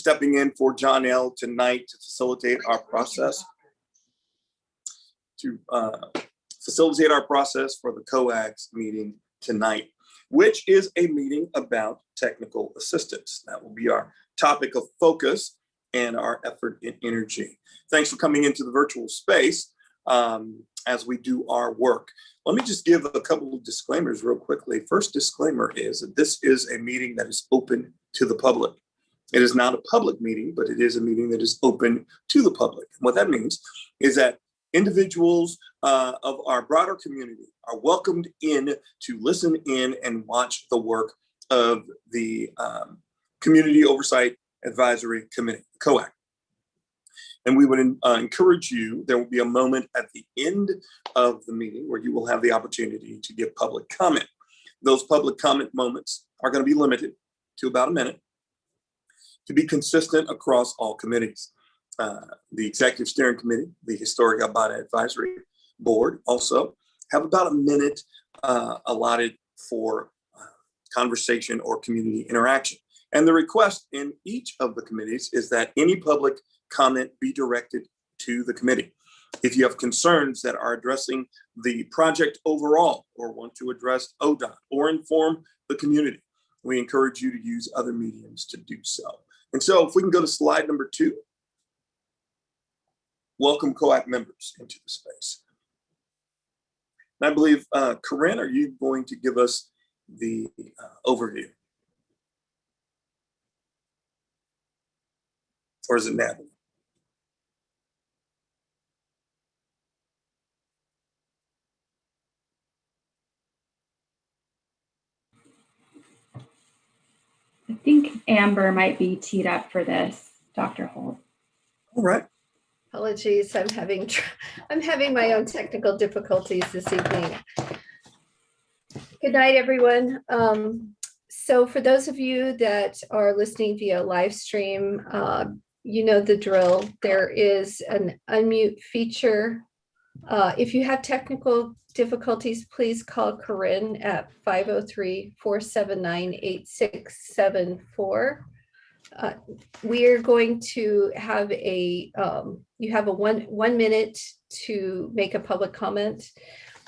stepping in for John L. tonight to facilitate our process. For the COAC meeting tonight, which is a meeting about technical assistance. That will be our topic of focus and our effort and energy. Thanks for coming into the virtual space as we do our work. Let me just give a couple of disclaimers real quickly. First disclaimer is that this is a meeting that is open to the public. It is not a public meeting, but it is a meeting that is open to the public. And what that means is that individuals of our broader community are welcomed in to listen in and watch the work of the Community Oversight Advisory Committee, COAC. And we would encourage you, there will be a moment at the end of the meeting where you will have the opportunity to give public comment. Those public comment moments are going to be limited to about a minute to be consistent across all committees. The Executive Steering Committee, the Historic Albina Advisory Board also have about a minute allotted for conversation or community interaction. And the request in each of the committees is that any public comment be directed to the committee. If you have concerns that are addressing the project overall or want to address ODOT or inform the community, we encourage you to use other mediums to do so. And so if we can go to slide number 2. Welcome COAC members into the space. And I believe, Corinne, are you going to give us the overview? Or is it Natalie? I think Amber might be teed up for this, Dr. Holt. All right. Apologies, I'm having my own technical difficulties this evening. Good night, everyone. So for those of you that are listening via live stream, you know the drill. There is an unmute feature. If you have technical difficulties, please call Corinne at 503-479-8674. We are going to have you have a one minute to make a public comment.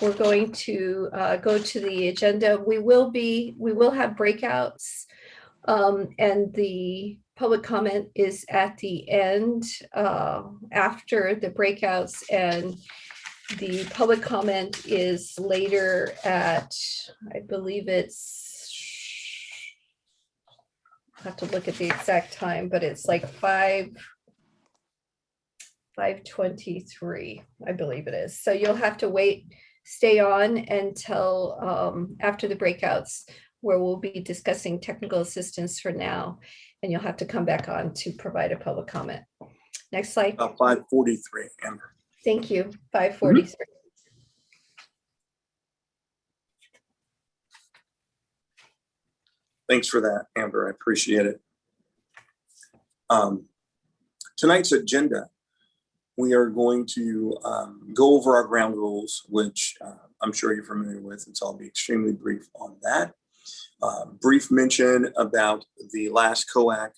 We're going to go to the agenda. We will have breakouts, and the public comment is at the end after the breakouts, and the public comment is later at, I believe it's, I have to look at the exact time, but it's like 5:23, I believe it is. So you'll have to stay on until after the breakouts, where we'll be discussing technical assistance for now, and you'll have to come back on to provide a public comment. Next slide. 5:43, Amber. Thank you. 5:43. Thanks for that, Amber. I appreciate it. Tonight's agenda, we are going to go over our ground rules, which I'm sure you're familiar with, and so I'll be extremely brief on that. Brief mention about the last COAC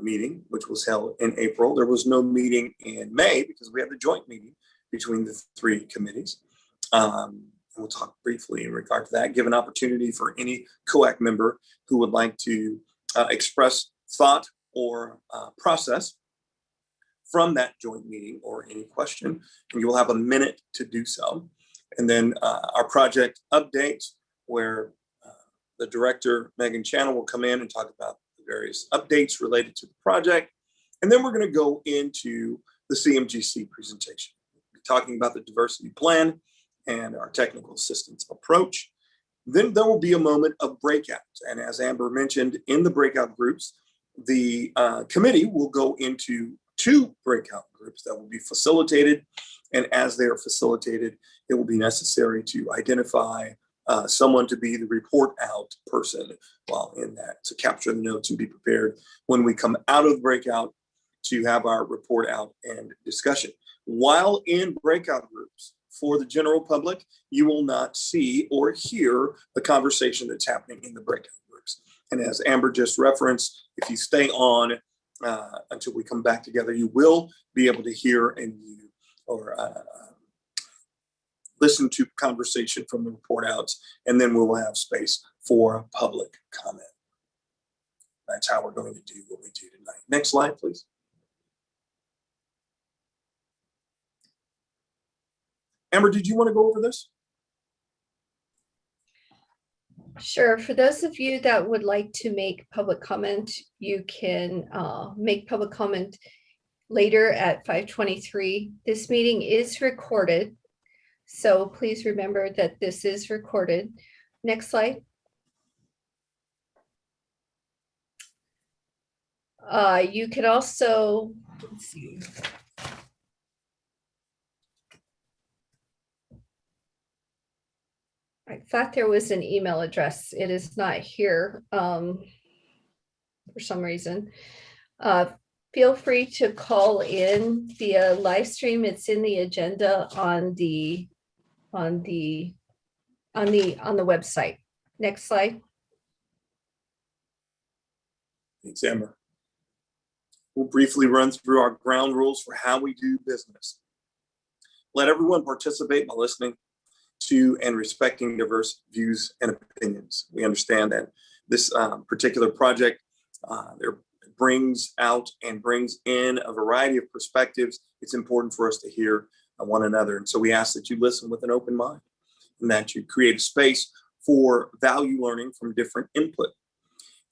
meeting, which was held in April. There was no meeting in May because we had the joint meeting between the 3 committees. We'll talk briefly in regard to that, give an opportunity for any COAC member who would like to express thought or process from that joint meeting or any question, and you will have a minute to do so. And then our project updates, where the director, Megan Channel, will come in and talk about the various updates related to the project. And then we're going to go into the CMGC presentation. We'll be talking about the diversity plan and our technical assistance approach. Then there will be a moment of breakouts. And as Amber mentioned, in the breakout groups, the committee will go into 2 breakout groups that will be facilitated. And as they are facilitated, it will be necessary to identify someone to be the report out person while in that, to capture the notes and be prepared when we come out of the breakout to have our report out and discussion. While in breakout groups, for the general public, you will not see or hear the conversation that's happening in the breakout groups. And as Amber just referenced, if you stay on until we come back together. You will be able to hear and view or listen to conversation from the report outs, and then we will have space for public comment. That's how we're going to do what we do tonight. Next slide, please. Amber, did you want to go over this? Sure. For those of you that would like to make public comment, you can make public comment later at 5:23. This meeting is recorded, so please remember that this is recorded. Next slide. You could also, let's see. I thought there was an email address. It is not here for some reason. Feel free to call in via live stream. It's in the agenda on the website. Next slide. Thanks, Amber. We'll briefly run through our ground rules for how we do business. Let everyone participate by listening to and respecting diverse views and opinions. We understand that this particular project there brings out and brings in a variety of perspectives. It's important for us to hear one another. And so we ask that you listen with an open mind and that you create a space for value learning from different input.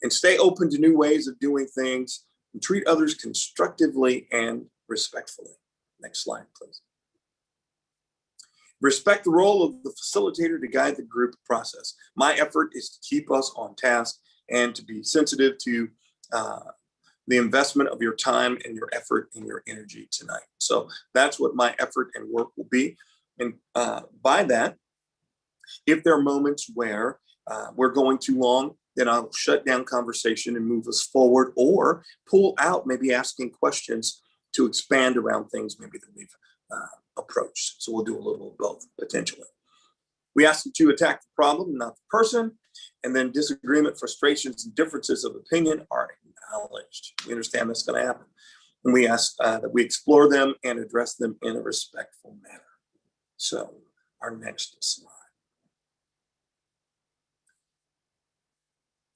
And stay open to new ways of doing things and treat others constructively and respectfully. Next slide, please. Respect the role of the facilitator to guide the group process. My effort is to keep us on task and to be sensitive to the investment of your time and your effort and your energy tonight. So that's what my effort and work will be. And by that, if there are moments where we're going too long, then I'll shut down conversation and move us forward, or pull out, maybe asking questions to expand around things maybe that we've approached. So we'll do a little of both potentially. We ask that you attack the problem, not the person, and then disagreement, frustrations, and differences of opinion are acknowledged. We understand that's going to happen. And we ask that we explore them and address them in a respectful manner. So our next slide.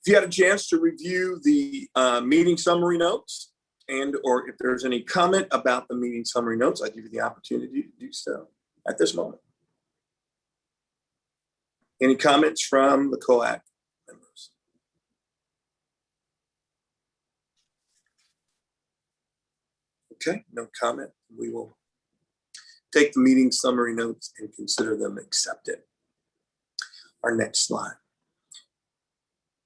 If you had a chance to review the meeting summary notes, and or if there's any comment about the meeting summary notes, I give you the opportunity to do so at this moment. Any comments from the COAC members? Okay, no comment. We will take the meeting summary notes and consider them accepted. Our next slide.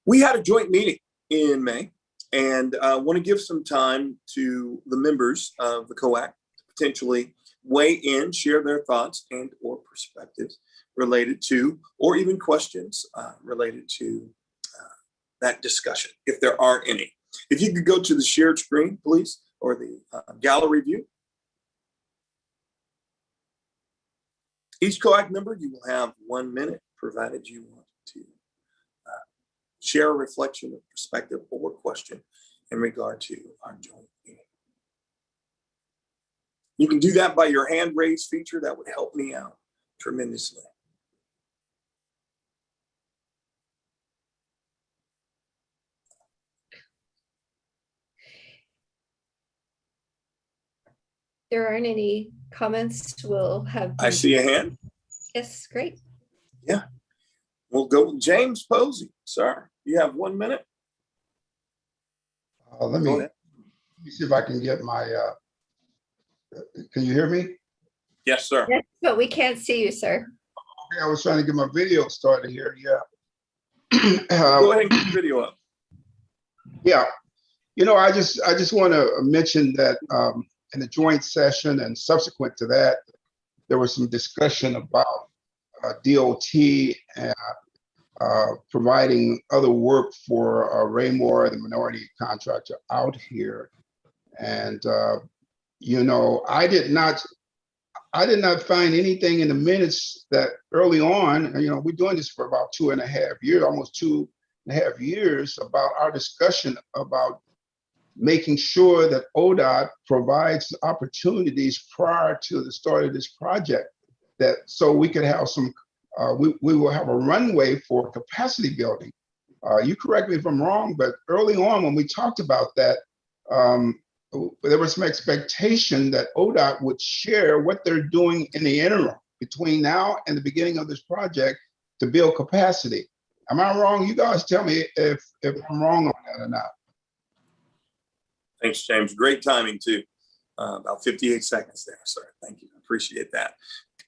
We had a joint meeting in May, and I want to give some time to the members of the COAC to potentially weigh in, share their thoughts and or perspectives related to, or even questions related to that discussion, if there are any. If you could go to the shared screen, please, or the gallery view. Each COAC member, you will have 1 minute, provided you want to share a reflection of perspective or question in regard to our joint meeting. You can do that by your hand raise feature. That would help me out tremendously. There aren't any comments. We'll have. I see a hand. Yes, great. Yeah. We'll go with James Posey. Sir, you have 1 minute. Let me see if I can get my, can you hear me? Yes, sir. Yes, but we can't see you, sir. Okay, I was trying to get my video started here, yeah. Go ahead and get the video up. Yeah, you know, I just want to mention that in the joint session and subsequent to that, there was some discussion about DOT and providing other work for Raymore, the minority contractor out here. And, you know, I did not find anything in the minutes that early on, you know, we're doing this for about 2.5 years, almost 2.5 years, about our discussion about making sure that ODOT provides opportunities prior to the start of this project, that so we could have some, we will have a runway for capacity building. You correct me if I'm wrong, but early on when we talked about that, there was some expectation that ODOT would share what they're doing in the interim between now and the beginning of this project to build capacity. Am I wrong? You guys tell me if I'm wrong on that or not. Thanks, James. Great timing too. About 58 seconds there, sir. Thank you. Appreciate that.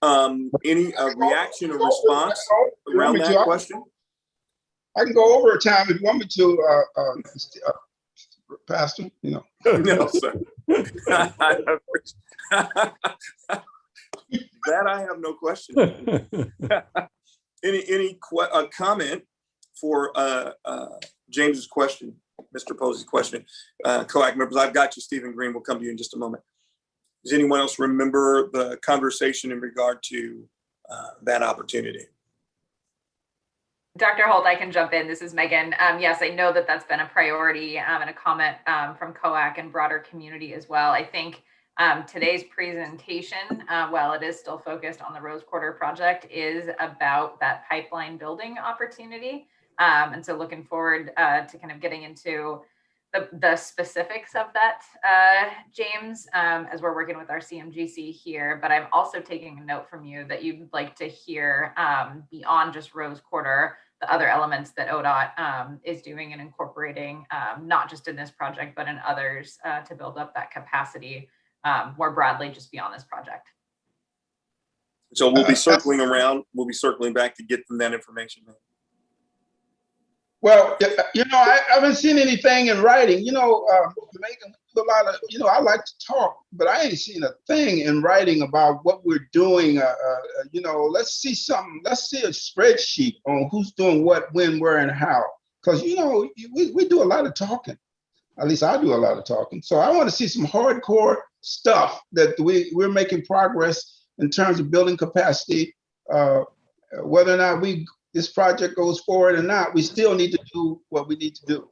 Any reaction or response around that question? I can go over time if you want me to, Pastor. You know. No, sir. That I have no question. Any comment for James's question, Mr. Posey's question? COAC members, I've got you, Stephen Green. We'll come to you in just a moment. Does anyone else remember the conversation in regard to that opportunity? Dr. Holt, I can jump in. This is Megan. Yes, I know that that's been a priority and a comment from COAC and broader community as well. I think today's presentation, while it is still focused on the Rose Quarter project, is about that pipeline building opportunity. And so looking forward to kind of getting into the specifics of that, James, as we're working with our CMGC here. But I'm also taking a note from you that you'd like to hear beyond just Rose Quarter, the other elements that ODOT is doing and incorporating, not just in this project, but in others to build up that capacity more broadly just beyond this project. So we'll be circling around. We'll be circling back to get them that information. Well, you know, I haven't seen anything in writing. You know, Megan, a lot of, you know, I like to talk, but I ain't seen a thing in writing about what we're doing. You know, let's see something. Let's see a spreadsheet on who's doing what, when, where, and how. Because, you know, we do a lot of talking. At least I do a lot of talking. So I want to see some hardcore stuff that we're making progress in terms of building capacity. Whether or not this project goes forward or not, we still need to do what we need to do.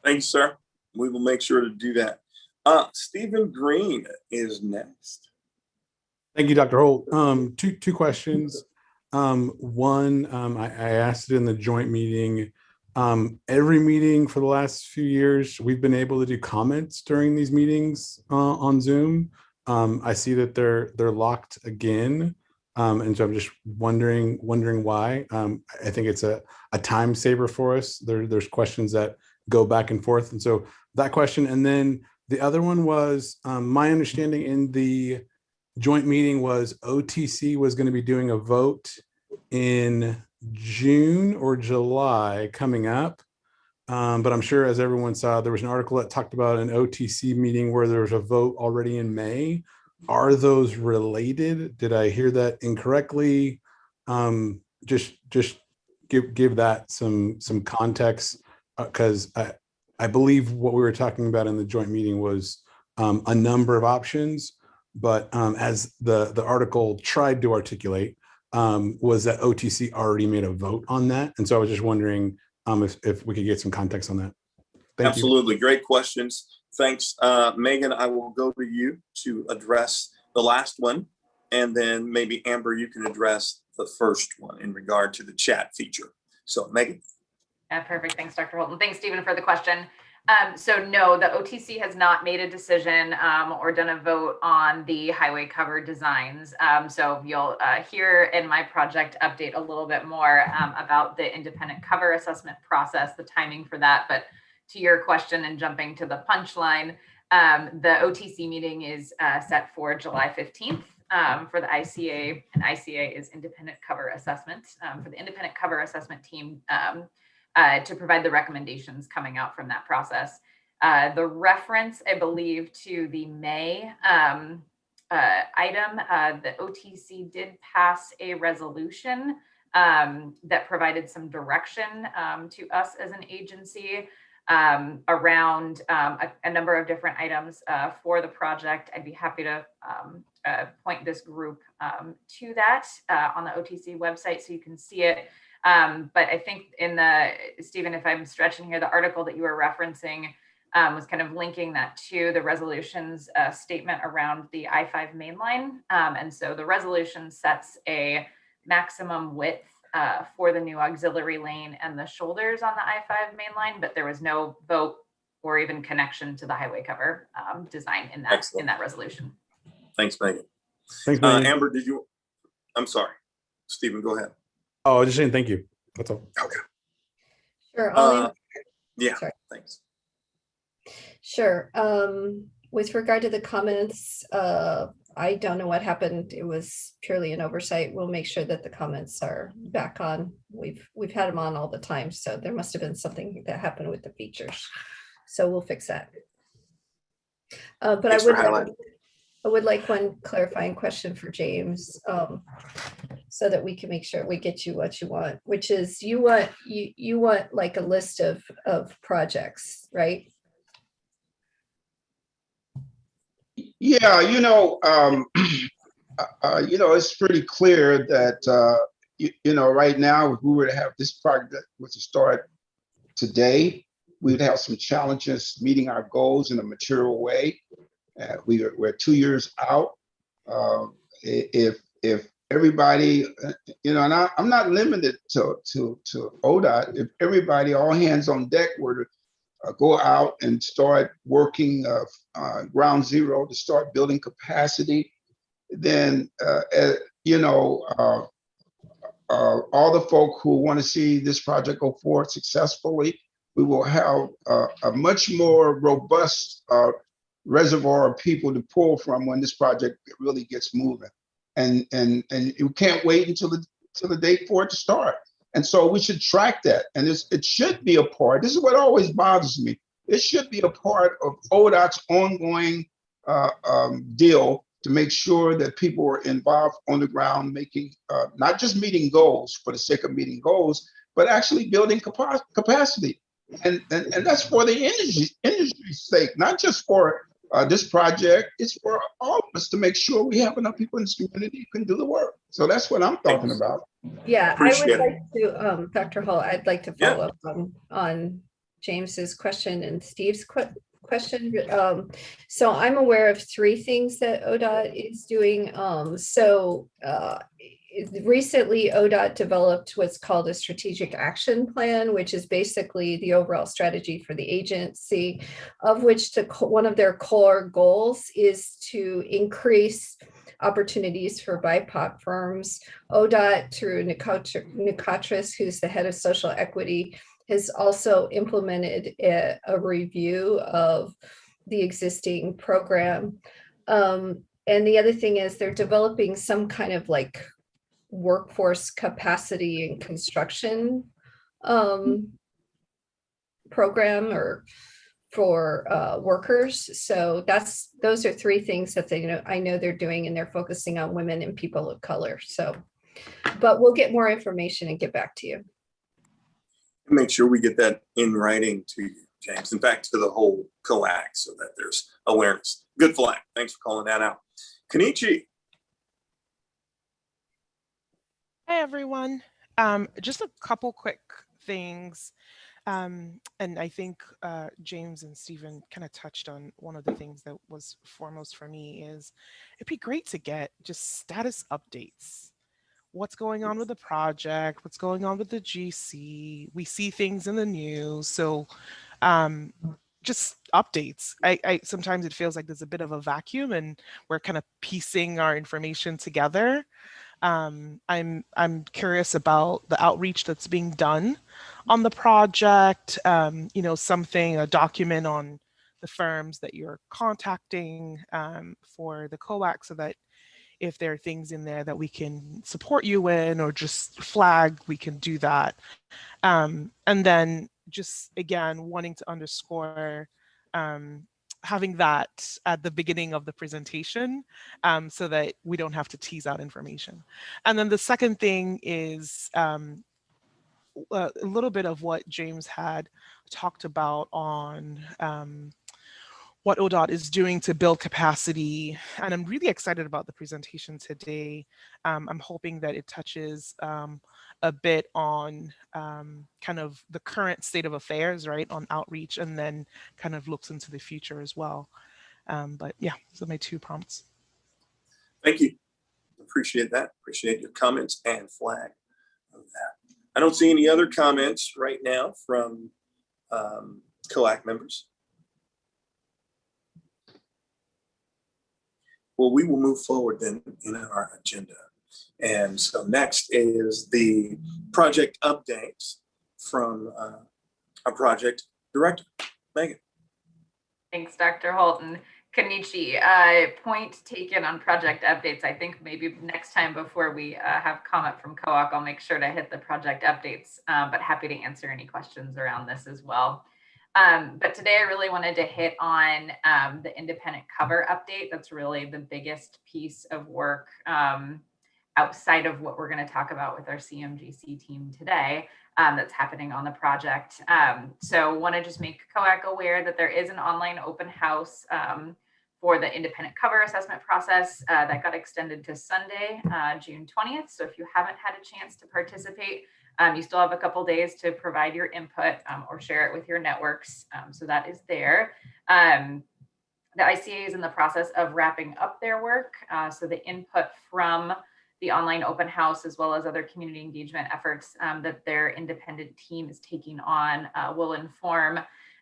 Thanks, sir. We will make sure to do that. Stephen Green is next. Thank you, Dr. Holt. Two questions. One, I asked it in the joint meeting. Every meeting for the last few years, we've been able to do comments during these meetings on Zoom. I see that they're locked again. And so I'm just wondering why. I think it's a time saver for us. There's questions that go back and forth. And so that question. And then the other one was my understanding in the joint meeting was OTC was going to be doing a vote in June or July coming up. But I'm sure, as everyone saw, there was an article that talked about an OTC meeting where there was a vote already in May. Are those related? Did I hear that incorrectly? Just give that some context, because I believe what we were talking about in the joint meeting was a number of options, but as the article tried to articulate, was that OTC already made a vote on that. And so I was just wondering if we could get some context on that. Thank Absolutely. You. Great questions. Thanks. Megan, I will go to you to address the last one. And then maybe Amber, you can address the first one in regard to the chat feature. So Megan. Yeah, perfect. Thanks, Dr. Holton. Thanks, Stephen, for the question. So no, the OTC has not made a decision or done a vote on the highway cover designs. So you'll hear in my project update a little bit more about the independent cover assessment process, the timing for that. But to your question and jumping to the punchline, the OTC meeting is set for July 15th for the ICA, and ICA is independent cover assessment for the independent cover assessment team to provide the recommendations coming out from that process. The reference, I believe, to the May item, the OTC did pass a resolution that provided some direction to us as an agency around a number of different items for the project. I'd be happy to point this group to that on the OTC website so you can see it. But I think in the, Stephen, if I'm stretching here, the article that you were referencing was kind of linking that to the resolution's statement around the I-5 main line. And so the resolution sets a maximum width for the new auxiliary lane and the shoulders on the I-5 main line, but there was no vote or even connection to the highway cover design in that Excellent. resolution. Thanks, Megan. Thanks, Megan. Amber, I'm sorry. Stephen, go ahead. Oh, I was just saying thank you. That's all. Okay. Sure. Yeah, Sorry. thanks. Sure. With regard to the comments, I don't know what happened. It was purely an oversight. We'll make sure that the comments are back on. We've had them on all the time, so there must have been something that happened with the features. So we'll fix that. But Thanks for highlighting. I would like one clarifying question for James, so that we can make sure we get you what you want, which is you want like a list of projects, right? Yeah, it's pretty clear that, right now, if we were to have this project was to start today, we'd have some challenges meeting our goals in a material way. We're 2 years out. If everybody, and I'm not limited to ODOT, if everybody, all hands on deck, were to go out and start working ground zero to start building capacity, then all the folk who want to see this project go forward successfully, we will have a much more robust reservoir of people to pull from when this project really gets moving. And you can't wait until the date for it to start. And so we should track that. And it should be a part, this is what always bothers me. It should be a part of ODOT's ongoing deal to make sure that people are involved on the ground, making, not just meeting goals for the sake of meeting goals, but actually building capacity. And that's for the industry's sake, not just for this project, it's for all of us to make sure we have enough people in this community who can do the work. So that's what I'm talking about. Yeah, Appreciate I would like to, Dr. Hall, I'd like to follow up on James's question and Steve's question. So I'm aware of 3 things that ODOT is doing. Recently ODOT developed what's called a strategic action plan, which is basically the overall strategy for the agency, of which one of their core goals is to increase opportunities for BIPOC firms. ODOT, through Nicotris, who's the head of social equity, has also implemented a review of the existing program. And the other thing is they're developing some kind of like workforce capacity and construction program or for workers. So those are 3 things that I know they're doing, and they're focusing on women and people of color. So, but we'll get more information and get back to you. Make sure we get that in writing to you, James. In fact, to the whole COAC, so that there's awareness. Good flag. Thanks for calling that out. Kenichi. Hi, everyone. Just a couple quick things. And I think James and Stephen kind of touched on one of the things that was foremost for me is it'd be great to get just status updates. What's going on with the project? What's going on with the GC? We see things in the news. So just updates. I sometimes it feels like there's a bit of a vacuum and we're kind of piecing our information together. I'm curious about the outreach that's being done on the project, a document on the firms that you're contacting for the COAC, so that if there are things in there that we can support you in or just flag, we can do that. And then just, again, wanting to underscore having that at the beginning of the presentation so that we don't have to tease out information. And then the second thing is a little bit of what James had talked about on what ODOT is doing to build capacity. And I'm really excited about the presentation today. I'm hoping that it touches a bit on kind of the current state of affairs, right, on outreach, and then kind of looks into the future as well. But yeah, those are my 2 prompts. Thank you. Appreciate that. Appreciate your comments and flag of that. I don't see any other comments right now from COAC members. Well, we will move forward then in our agenda. And so next is the project updates from our project director, Megan. Thanks, Dr. Holton. Kenichi, point taken on project updates. I think maybe next time before we have comment from COAC, I'll make sure to hit the project updates, but happy to answer any questions around this as well. But today I really wanted to hit on the independent cover update. That's really the biggest piece of work outside of what we're going to talk about with our CMGC team today that's happening on the project. So want to just make COAC aware that there is an online open house for the independent cover assessment process that got extended to Sunday, June 20th. So if you haven't had a chance to participate, you still have a couple days to provide your input or share it with your networks. So that is there. The ICA is in the process of wrapping up their work. So the input from the online open house, as well as other community engagement efforts that their independent team is taking on, will inform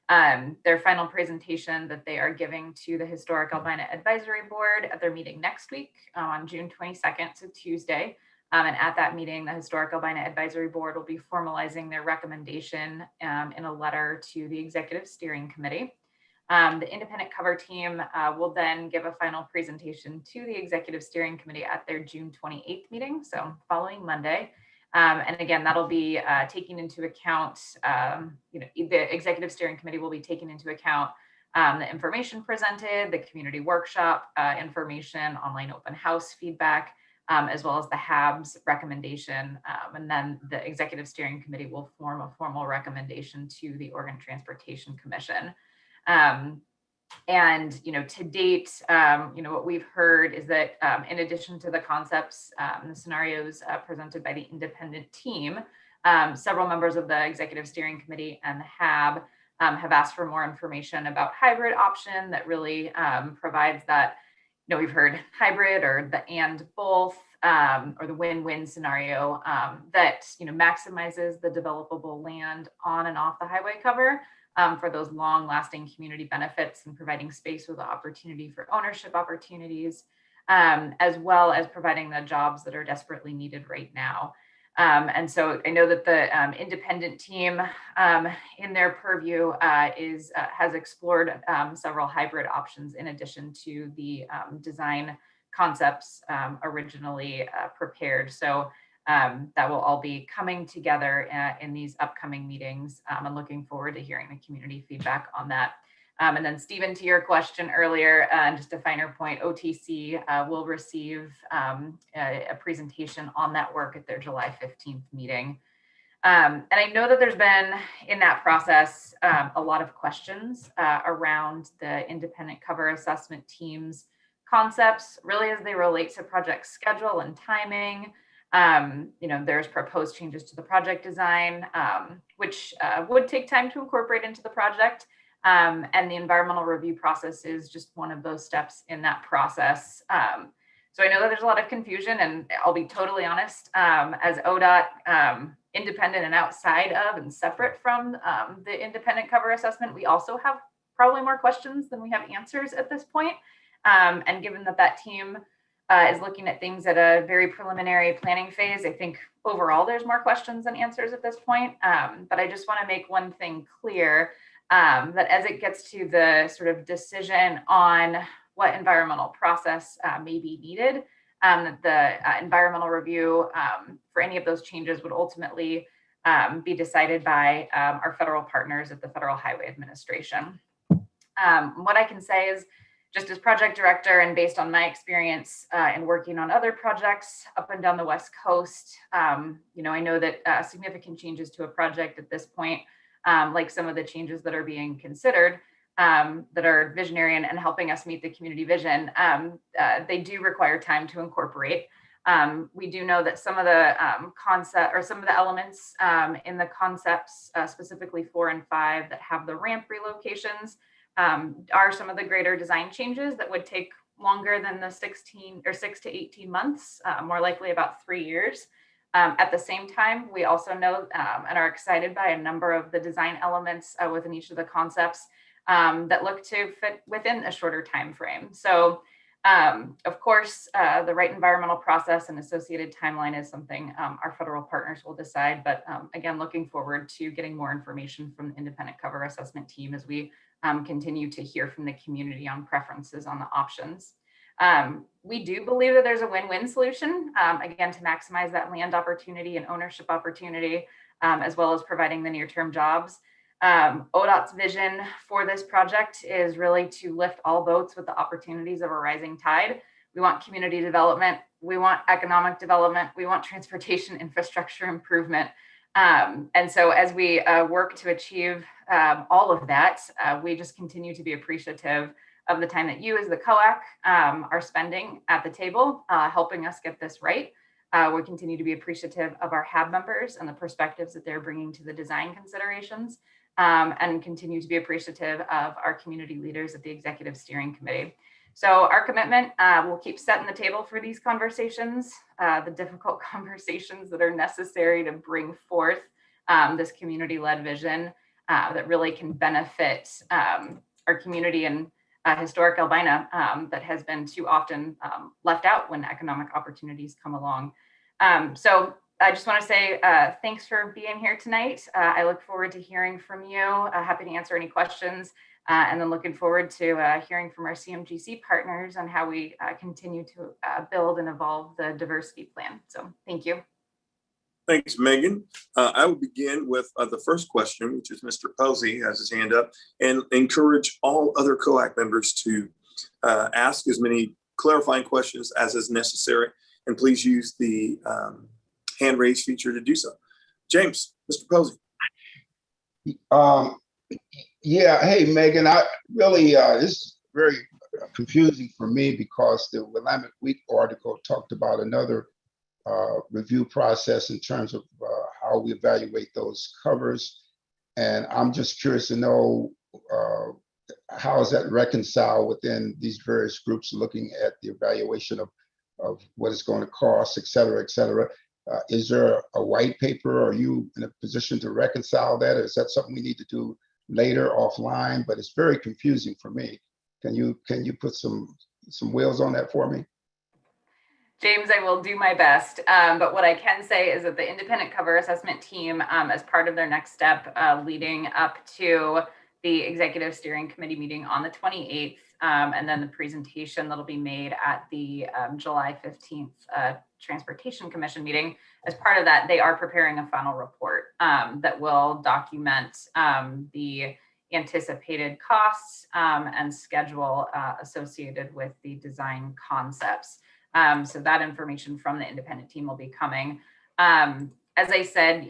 their final presentation that they are giving to the Historic Albina Advisory Board at their meeting next week on June 22nd, so Tuesday. And at that meeting, the Historic Albina Advisory Board will be formalizing their recommendation in a letter to the Executive Steering Committee. The independent cover team will then give a final presentation to the Executive Steering Committee at their June 28th meeting, so following Monday. And again, that'll be taking into account, the Executive Steering Committee will be taking into account the information presented, the community workshop information, online open house feedback, as well as the HAB's recommendation. And then the Executive Steering Committee will form a formal recommendation to the Oregon Transportation Commission. And, to date, what we've heard is that in addition to the concepts and the scenarios presented by the independent team, several members of the Executive Steering Committee and the HAB have asked for more information about hybrid option that really provides that, we've heard hybrid or the and both or the win-win scenario that, maximizes the developable land on and off the highway cover. For those long-lasting community benefits and providing space with the opportunity for ownership opportunities, as well as providing the jobs that are desperately needed right now. And so I know that the independent team in their purview has explored several hybrid options in addition to the design concepts originally prepared. So that will all be coming together in these upcoming meetings. I'm looking forward to hearing the community feedback on that. And then Stephen, to your question earlier, just a finer point, OTC will receive a presentation on that work at their July 15th meeting. And I know that there's been in that process a lot of questions around the independent cover assessment team's concepts, really as they relate to project schedule and timing. There's proposed changes to the project design, which would take time to incorporate into the project. And the environmental review process is just one of those steps in that process. So I know that there's a lot of confusion, and I'll be totally honest, as ODOT, independent and outside of and separate from the independent cover assessment, we also have probably more questions than we have answers at this point. And given that team is looking at things at a very preliminary planning phase, I think overall there's more questions than answers at this point. But I just want to make one thing clear, that as it gets to the sort of decision on what environmental process may be needed, that the environmental review for any of those changes would ultimately be decided by our federal partners at the Federal Highway Administration. What I can say is, just as project director and based on my experience in working on other projects up and down the West Coast, I know that significant changes to a project at this point, like some of the changes that are being considered, that are visionary and helping us meet the community vision, they do require time to incorporate. We do know that some of the concept or some of the elements in the concepts, specifically 4 and 5, that have the ramp relocations are some of the greater design changes that would take longer than the 6 to 18 months, more likely about 3 years. At the same time, we also know and are excited by a number of the design elements within each of the concepts that look to fit within a shorter time frame. So of course, the right environmental process and associated timeline is something our federal partners will decide. But again, looking forward to getting more information from the independent cover assessment team as we continue to hear from the community on preferences on the options. We do believe that there's a win-win solution, again, to maximize that land opportunity and ownership opportunity, as well as providing the near-term jobs. ODOT's vision for this project is really to lift all boats with the opportunities of a rising tide. We want community development, we want economic development, we want transportation infrastructure improvement. And so as we work to achieve all of that, we just continue to be appreciative of the time that you as the COAC are spending at the table, helping us get this right. We continue to be appreciative of our HAB members and the perspectives that they're bringing to the design considerations, and continue to be appreciative of our community leaders at the Executive Steering Committee. So our commitment will keep setting the table for these conversations, the difficult conversations that are necessary to bring forth this community-led vision that really can benefit our community and historic Albina that has been too often left out when economic opportunities come along. So I just want to say thanks for being here tonight. I look forward to hearing from you. Happy to answer any questions. And then looking forward to hearing from our CMGC partners on how we continue to build and evolve the diversity plan. So thank you. Thanks, Megan. I will begin with the first question, which is Mr. Posey has his hand up, and encourage all other COAC members to ask as many clarifying questions as is necessary. And please use the hand raise feature to do so. James, Mr. Posey. Yeah, hey, Megan, I really, this is very confusing for me because the Willamette Week article talked about another review process in terms of how we evaluate those covers. And I'm just curious to know how is that reconciled within these various groups looking at the evaluation of what it's going to cost, et cetera, et cetera. Is there a white paper? Are you in a position to reconcile that? Or is that something we need to do later offline? But it's very confusing for me. Can you put some wheels on that for me? James, I will do my best. But what I can say is that the independent cover assessment team, as part of their next step leading up to the Executive Steering Committee meeting on the 28th, and then the presentation that'll be made at the July 15th Transportation Commission meeting. As part of that, they are preparing a final report that will document the anticipated costs and schedule associated with the design concepts. So that information from the independent team will be coming. As I said,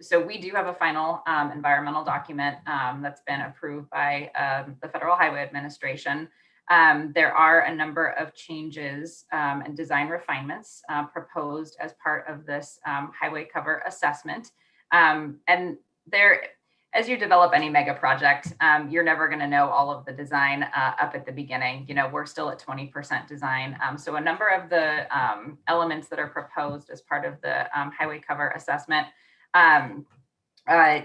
so we do have a final environmental document that's been approved by the Federal Highway Administration. There are a number of changes and design refinements proposed as part of this highway cover assessment. And there, as you develop any mega project, you're never going to know all of the design up at the beginning. We're still at 20% design. So a number of the elements that are proposed as part of the highway cover assessment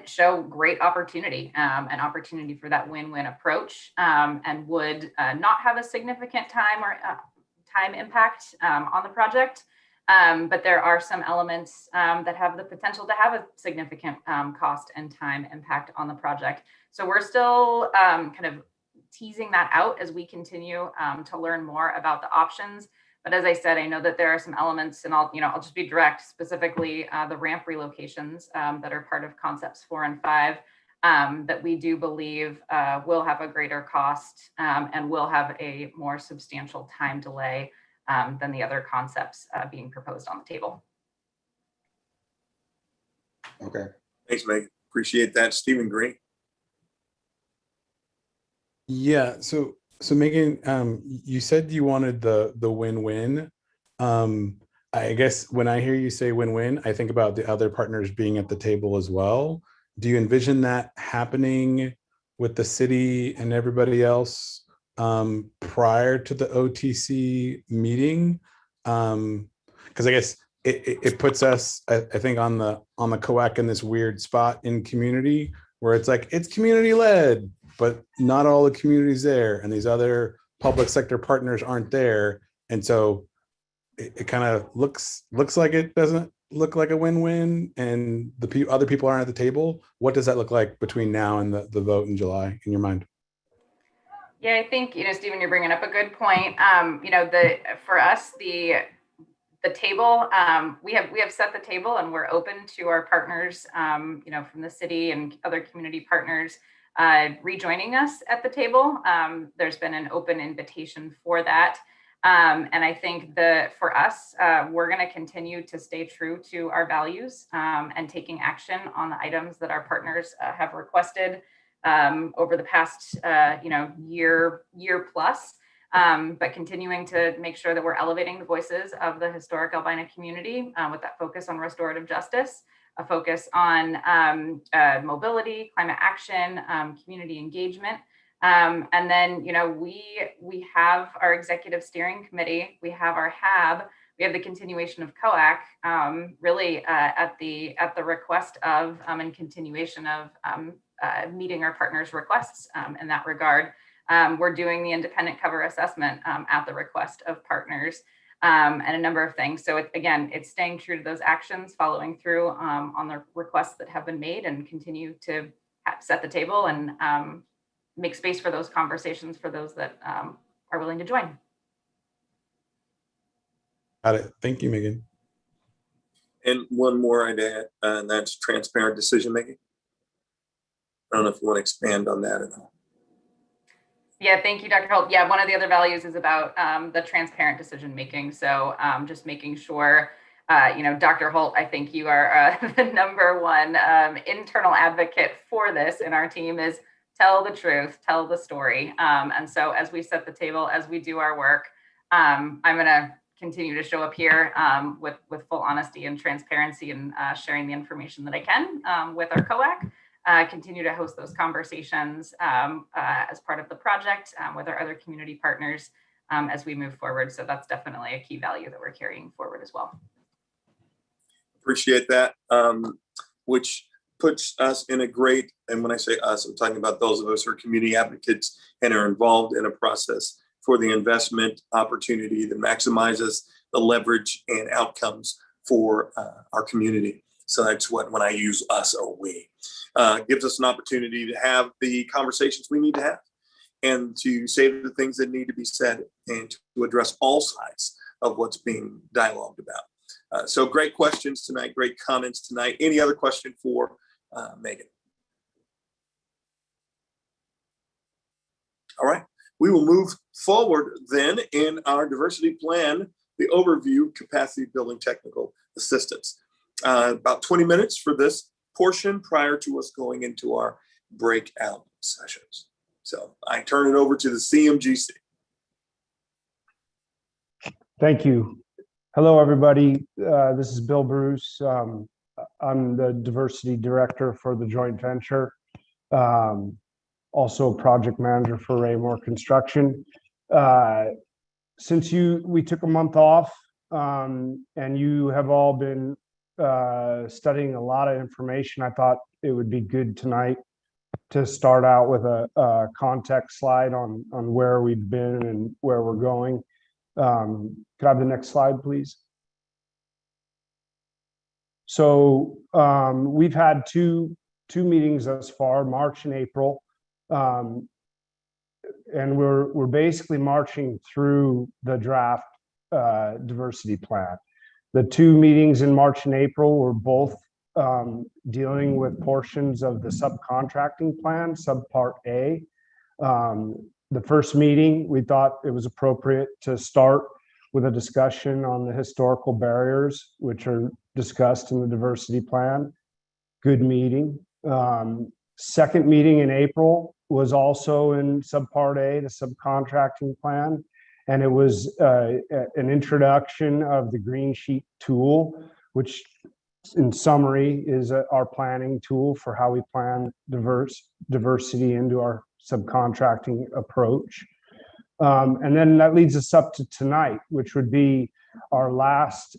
show great opportunity, an opportunity for that win-win approach, and would not have a significant time impact on the project. But there are some elements that have the potential to have a significant cost and time impact on the project. So we're still kind of teasing that out as we continue to learn more about the options. But as I said, I know that there are some elements, and I'll just be direct, specifically the ramp relocations that are part of concepts 4 and 5 that we do believe will have a greater cost and will have a more substantial time delay than the other concepts being proposed on the table. Okay. Thanks, Megan. Appreciate that. Stephen Green. Yeah, so Megan, you said you wanted the win-win. I guess when I hear you say win-win, I think about the other partners being at the table as well. Do you envision that happening with the city and everybody else prior to the OTC meeting? Because I guess it puts us, I think, on the COAC in this weird spot in community where it's like it's community led, but not all the community's there, and these other public sector partners aren't there, and so it kind of looks like it doesn't look like a win-win, and the other people aren't at the table. What does that look like between now and the vote in July in your mind? Yeah, I think, Stephen, you're bringing up a good point. For us, the table, we have set the table, and we're open to our partners, from the city and other community partners rejoining us at the table. There's been an open invitation for that. And I think for us, we're going to continue to stay true to our values and taking action on the items that our partners have requested over the past, year plus. But continuing to make sure that we're elevating the voices of the historic Albina community with that focus on restorative justice, a focus on mobility, climate action, community engagement. And then, we have our executive steering committee, we have our HAB, we have the continuation of COAC, really at the request of and continuation of meeting our partners' requests in that regard. We're doing the independent cover assessment at the request of partners and a number of things. So it's staying true to those actions, following through on the requests that have been made, and continue to set the table and make space for those conversations for those that are willing to join. Got it. Thank you, Megan. And one more I'd add, and that's transparent decision-making. I don't know if you want to expand on that at all. Yeah, thank you, Dr. Holt. Yeah, one of the other values is about the transparent decision-making. So just making sure, Dr. Holt, I think you are the number one internal advocate for this in our team, is tell the truth, tell the story. And so as we set the table, as we do our work, I'm going to continue to show up here with full honesty and transparency, and sharing the information that I can with our COAC. Continue to host those conversations as part of the project with our other community partners as we move forward. So that's definitely a key value that we're carrying forward as well. Appreciate that, which puts us in a great, and when I say us, I'm talking about those of us who are community advocates and are involved in a process for the investment opportunity that maximizes the leverage and outcomes for our community. So that's what, when I use us or we, gives us an opportunity to have the conversations we need to have, and to say the things that need to be said, and to address all sides of what's being dialogued about. So great questions tonight, great comments tonight. Any other question for Megan? All right, we will move forward then in our diversity plan, the overview, capacity building technical assistance. About 20 minutes for this portion prior to us going into our breakout sessions. So I turn it over to the CMGC. Thank you. Hello, everybody. This is Bill Bruce. I'm the diversity director for the joint venture. Also project manager for Raymore Construction. Since we took a month off and you have all been studying a lot of information, I thought it would be good tonight to start out with a context slide on where we've been and where we're going. Could I have the next slide, please? So we've had two meetings thus far, March and April, and we're basically marching through the draft diversity plan. The two meetings in March and April were both dealing with portions of the subcontracting plan, subpart A. The first meeting, we thought it was appropriate to start with a discussion on the historical barriers, which are discussed in the diversity plan. Good meeting. Second meeting in April, was also in subpart A, the subcontracting plan. And it was an introduction of the green sheet tool, which in summary is our planning tool for how we plan diversity into our subcontracting approach. And then that leads us up to tonight, which would be our last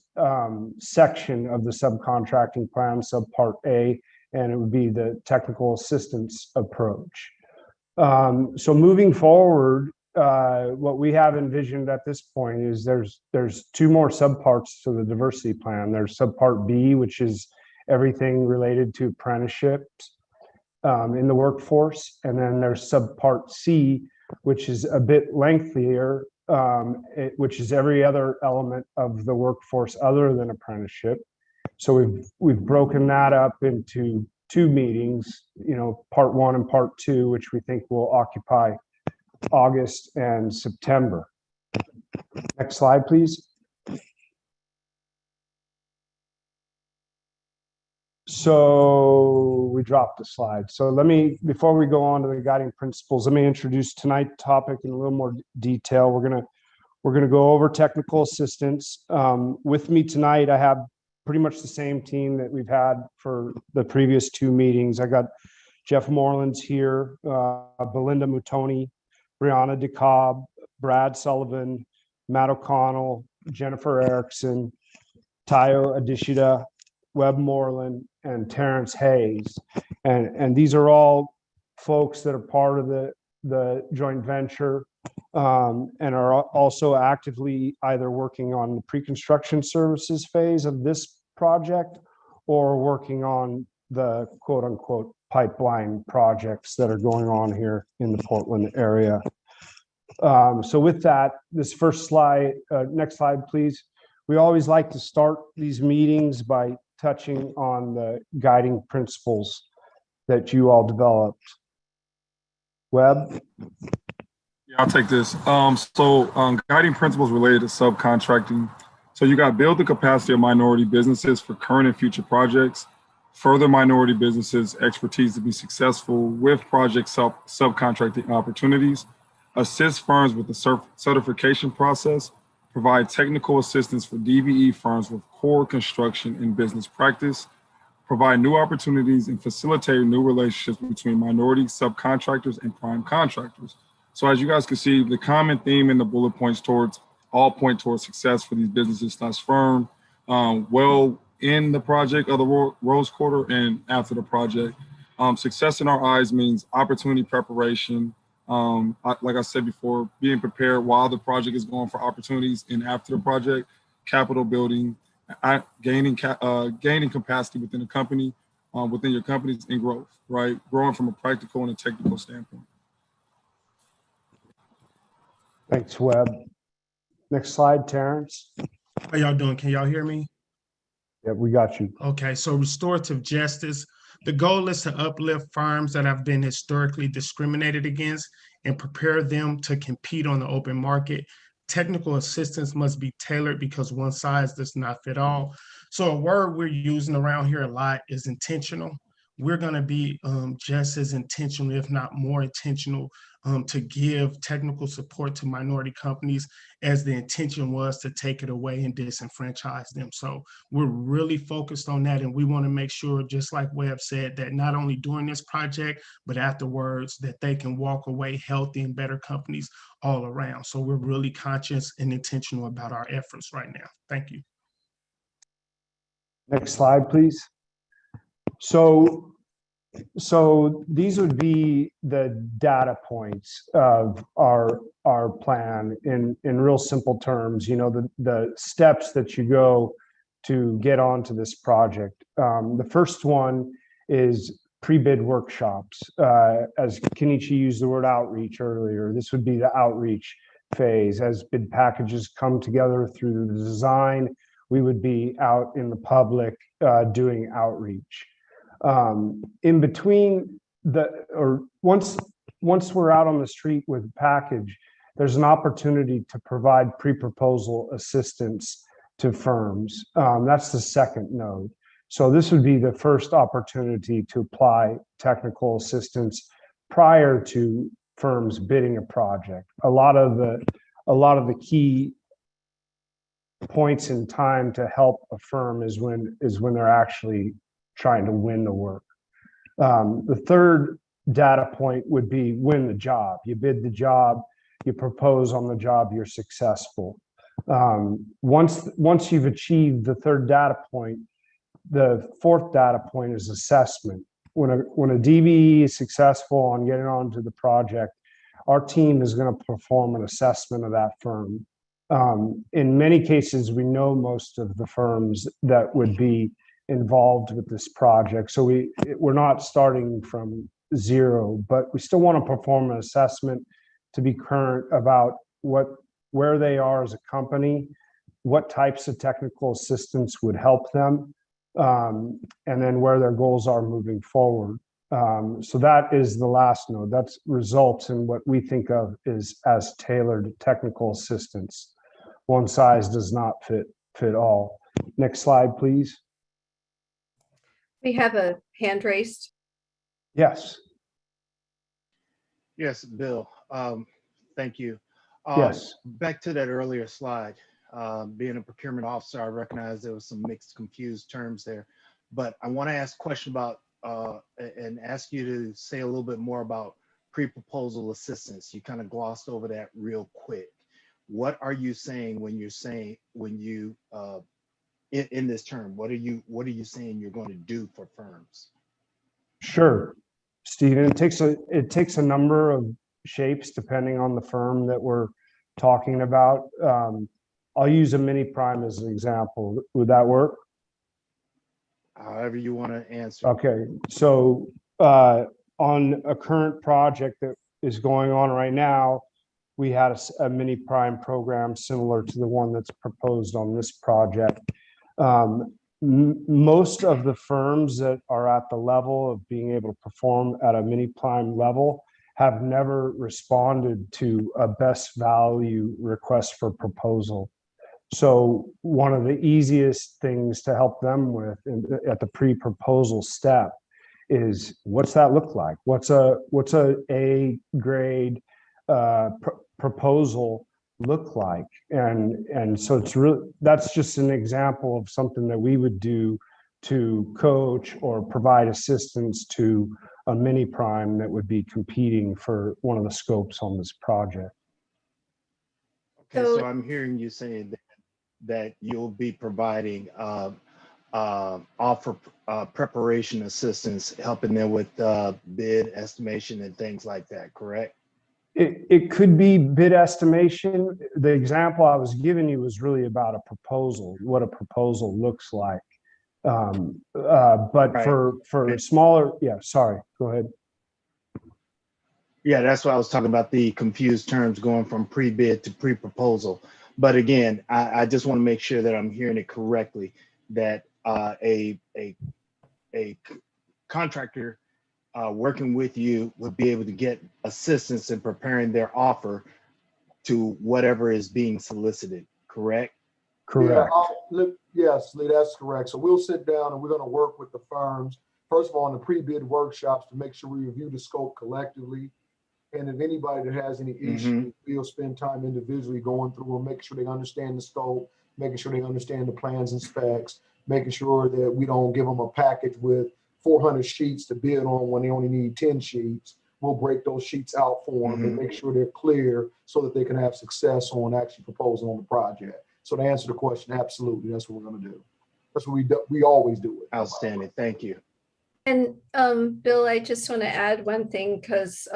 section of the subcontracting plan, subpart A, and it would be the technical assistance approach. So moving forward, what we have envisioned at this point is there's two more subparts to the diversity plan. There's subpart B, which is everything related to apprenticeships in the workforce, and then there's subpart C, which is a bit lengthier, which is every other element of the workforce other than apprenticeship. So we've broken that up into two meetings, part 1 and part 2, which we think will occupy August and September. Next slide, please. So we dropped the slide. So before we go on to the guiding principles, let me introduce tonight's topic in a little more detail. We're gonna go over technical assistance. With me tonight, I have pretty much the same team that we've had for the previous two meetings. I got Jeff Moreland's here, Belinda Mutoni, Brianna DeCobb, Brad Sullivan, Matt O'Connell, Jennifer Erickson, Tayo Adishida, Webb Moreland, and Terrence Hayes. And these are all folks that are part of the joint venture and are also actively either working on the pre-construction services phase of this project or working on the quote unquote pipeline projects that are going on here in the Portland area. So with that, this first slide, next slide, please. We always like to start these meetings by touching on the guiding principles that you all developed. Webb? Yeah, I'll take this. Guiding principles related to subcontracting. So you got build the capacity of minority businesses for current and future projects, further minority businesses' expertise to be successful with project subcontracting opportunities, assist firms with the certification process, provide technical assistance for DBE firms with core construction and business practice, provide new opportunities and facilitate new relationships between minority subcontractors and prime contractors. So as you guys can see, the common theme in the bullet points all point towards success for these businesses / firm, well in the project of the Rose Quarter and after the project. Success in our eyes means opportunity preparation. Like I said before, being prepared while the project is going for opportunities and after the project, capital building, gaining capacity within the company, within your companies, and growth, right? Growing from a practical and a technical standpoint. Thanks, Webb. Next slide, Terrence. How y'all doing? Can y'all hear me? Yeah, we got you. Okay, so restorative justice. The goal is to uplift firms that have been historically discriminated against and prepare them to compete on the open market. Technical assistance must be tailored because one size does not fit all. So a word we're using around here a lot is intentional. We're going to be just as intentional, if not more intentional, to give technical support to minority companies as the intention was to take it away and disenfranchise them. So we're really focused on that. And we want to make sure, just like Webb said, that not only during this project, but afterwards, that they can walk away healthy and better companies all around. So we're really conscious and intentional about our efforts right now. Thank you. Next slide, please. So these would be the data points of our plan in real simple terms, the steps that you go to get onto this project. The first one is pre-bid workshops. As Kenichi used the word outreach earlier, this would be the outreach phase. As bid packages come together through the design, we would be out in the public doing outreach. In between once we're out on the street with a package, there's an opportunity to provide pre-proposal assistance to firms. That's the second node. So this would be the first opportunity to apply technical assistance prior to firms bidding a project. A lot of the key points in time to help a firm is when they're actually trying to win the work. The third data point would be win the job. You bid the job, you propose on the job, you're successful. Once you've achieved the third data point, the fourth data point is assessment. When a DVE is successful on getting onto the project, our team is going to perform an assessment of that firm. In many cases, we know most of the firms that would be involved with this project. So we're not starting from zero, but we still want to perform an assessment to be current about where they are as a company, what types of technical assistance would help them, and then where their goals are moving forward. So that is the last node. That results in what we think of as tailored technical assistance. One size does not fit all. Next slide, please. We have a hand raised. Yes. Yes, Bill. Thank you. Yes. Back to that earlier slide. Being a procurement officer, I recognize there was some mixed, confused terms there, but I want to ask a question about and ask you to say a little bit more about pre-proposal assistance. You kind of glossed over that real quick. What are you saying when you're saying in this term? What are you saying you're going to do for firms? Sure, Stephen. It takes a number of shapes depending on the firm that we're talking about. I'll use a mini prime as an example. Would that work? However you want to answer. Okay, so on a current project that is going on right now, we had a mini prime program similar to the one that's proposed on this project. Most of the firms that are at the level of being able to perform at a mini prime level have never responded to a best value request for proposal. So one of the easiest things to help them with at the pre-proposal step is, what's that look like? What's a grade proposal look like? And so it's really, that's just an example of something that we would do to coach or provide assistance to a mini prime that would be competing for one of the scopes on this project. Okay, so I'm hearing you saying that you'll be providing offer preparation assistance, helping them with bid estimation and things like that, correct? It could be bid estimation. The example I was giving you was really about a proposal, what a proposal looks like. But Right. for smaller, yeah, sorry, go ahead. Yeah, that's why I was talking about the confused terms going from pre-bid to pre-proposal. But again, I just want to make sure that I'm hearing it correctly, that a contractor working with you would be able to get assistance in preparing their offer to whatever is being solicited, correct? Correct. Yes, Lee, that's correct. So we'll sit down and we're going to work with the firms, first of all, in the pre-bid workshops to make sure we review the scope collectively. And if anybody that has any issues, we'll spend time individually going through them, making sure they understand the scope, making sure they understand the plans and specs, making sure that we don't give them a package with 400 sheets to bid on when they only need 10 sheets. We'll break those sheets out for them and make sure they're clear so that they can have success on actually proposing on the project. So to answer the question, absolutely, that's what we're going to do. That's what we always do it. Outstanding. Thank you. And Bill, I just want to add one thing, because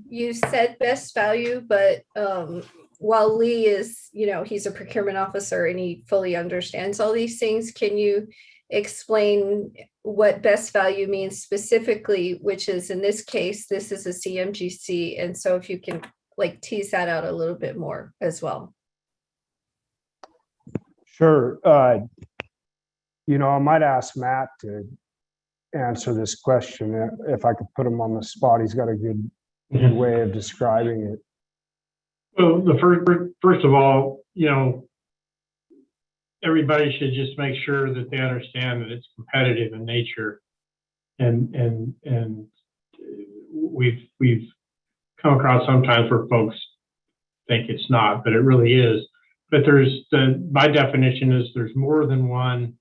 you said best value, but while Lee is, he's a procurement officer and he fully understands all these things, can you explain what best value means specifically, which is in this case, this is a CMGC. And so if you can tease that out a little bit more as well. Sure. I might ask Matt to answer this question if I could put him on the spot. He's got a good way of describing it. Well, first of all, everybody should just make sure that they understand that it's competitive in nature, and we've come across sometimes where folks think it's not, but it really is. But by definition is there's more than one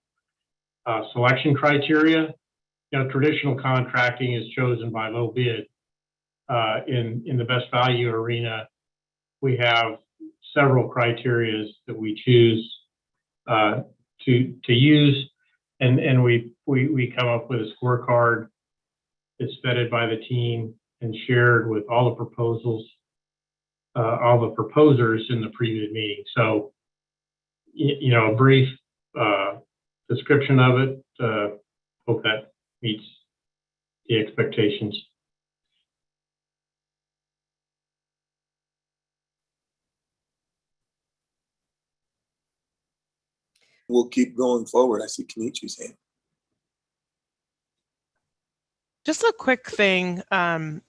selection criteria. Traditional contracting is chosen by low bid. In the best value arena, we have several criterias that we choose to use, and we come up with a scorecard that's vetted by the team and shared with all the proposers in the pre-bid meeting. So, a brief description of it. Hope that meets the expectations. We'll keep going forward. I see Kenichi's hand. Just a quick thing on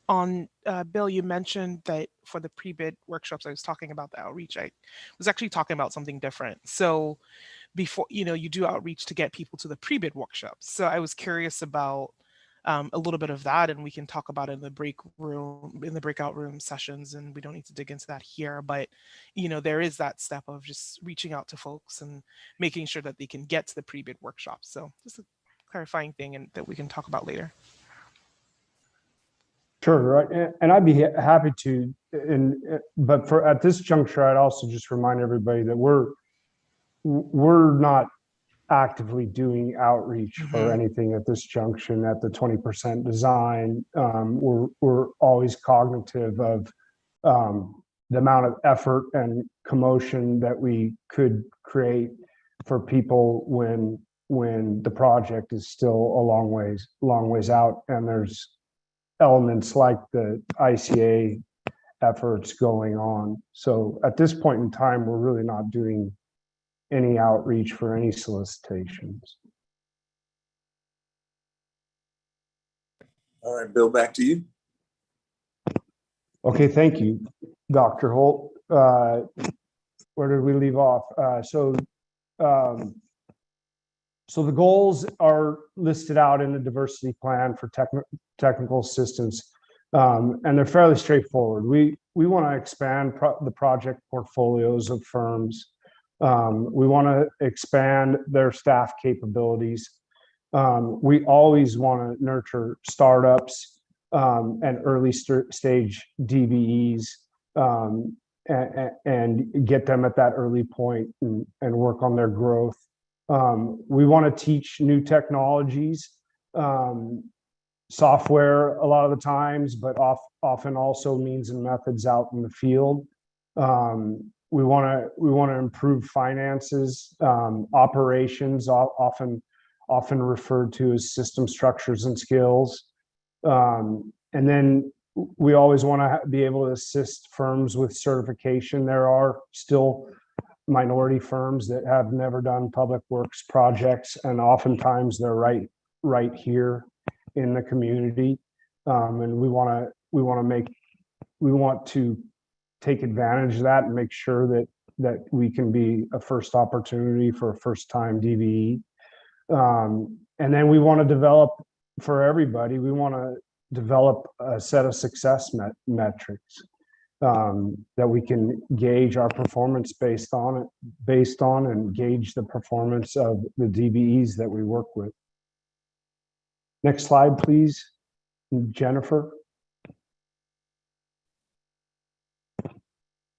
Bill, you mentioned that for the pre-bid workshops, I was talking about the outreach. I was actually talking about something different. So before, you do outreach to get people to the pre-bid workshops. So I was curious about a little bit of that, and we can talk about it in the breakout room sessions, and we don't need to dig into that here, but there is that step of just reaching out to folks and making sure that they can get to the pre-bid workshops. So just a clarifying thing and that we can talk about later. Sure, right, and I'd be happy to. But at this juncture, I'd also just remind everybody that we're not actively doing outreach for anything at this junction at the 20% design. We're always cognitive of the amount of effort and commotion that we could create for people when the project is still a long ways out, and there's elements like the ICA efforts going on. So at this point in time, we're really not doing any outreach for any solicitations. All right, Bill, back to you. Okay, thank you, Dr. Holt. Where did we leave off? So the goals are listed out in the diversity plan for technical assistance, and they're fairly straightforward. We want to expand the project portfolios of firms. We want to expand their staff capabilities. We always want to nurture startups and early stage DBEs and get them at that early point and work on their growth. We want to teach new technologies, software a lot of the times, but often also means and methods out in the field. We want to improve finances, operations, often referred to as system structures and skills. And then we always want to be able to assist firms with certification. There are still minority firms that have never done public works projects, and oftentimes they're right here in the community. And we want to take advantage of that and make sure that we can be a first opportunity for a first-time DBE. And then we want to develop for everybody. We want to develop a set of success metrics that we can gauge our performance based on and gauge the performance of the DBEs that we work with. Next slide, please, Jennifer.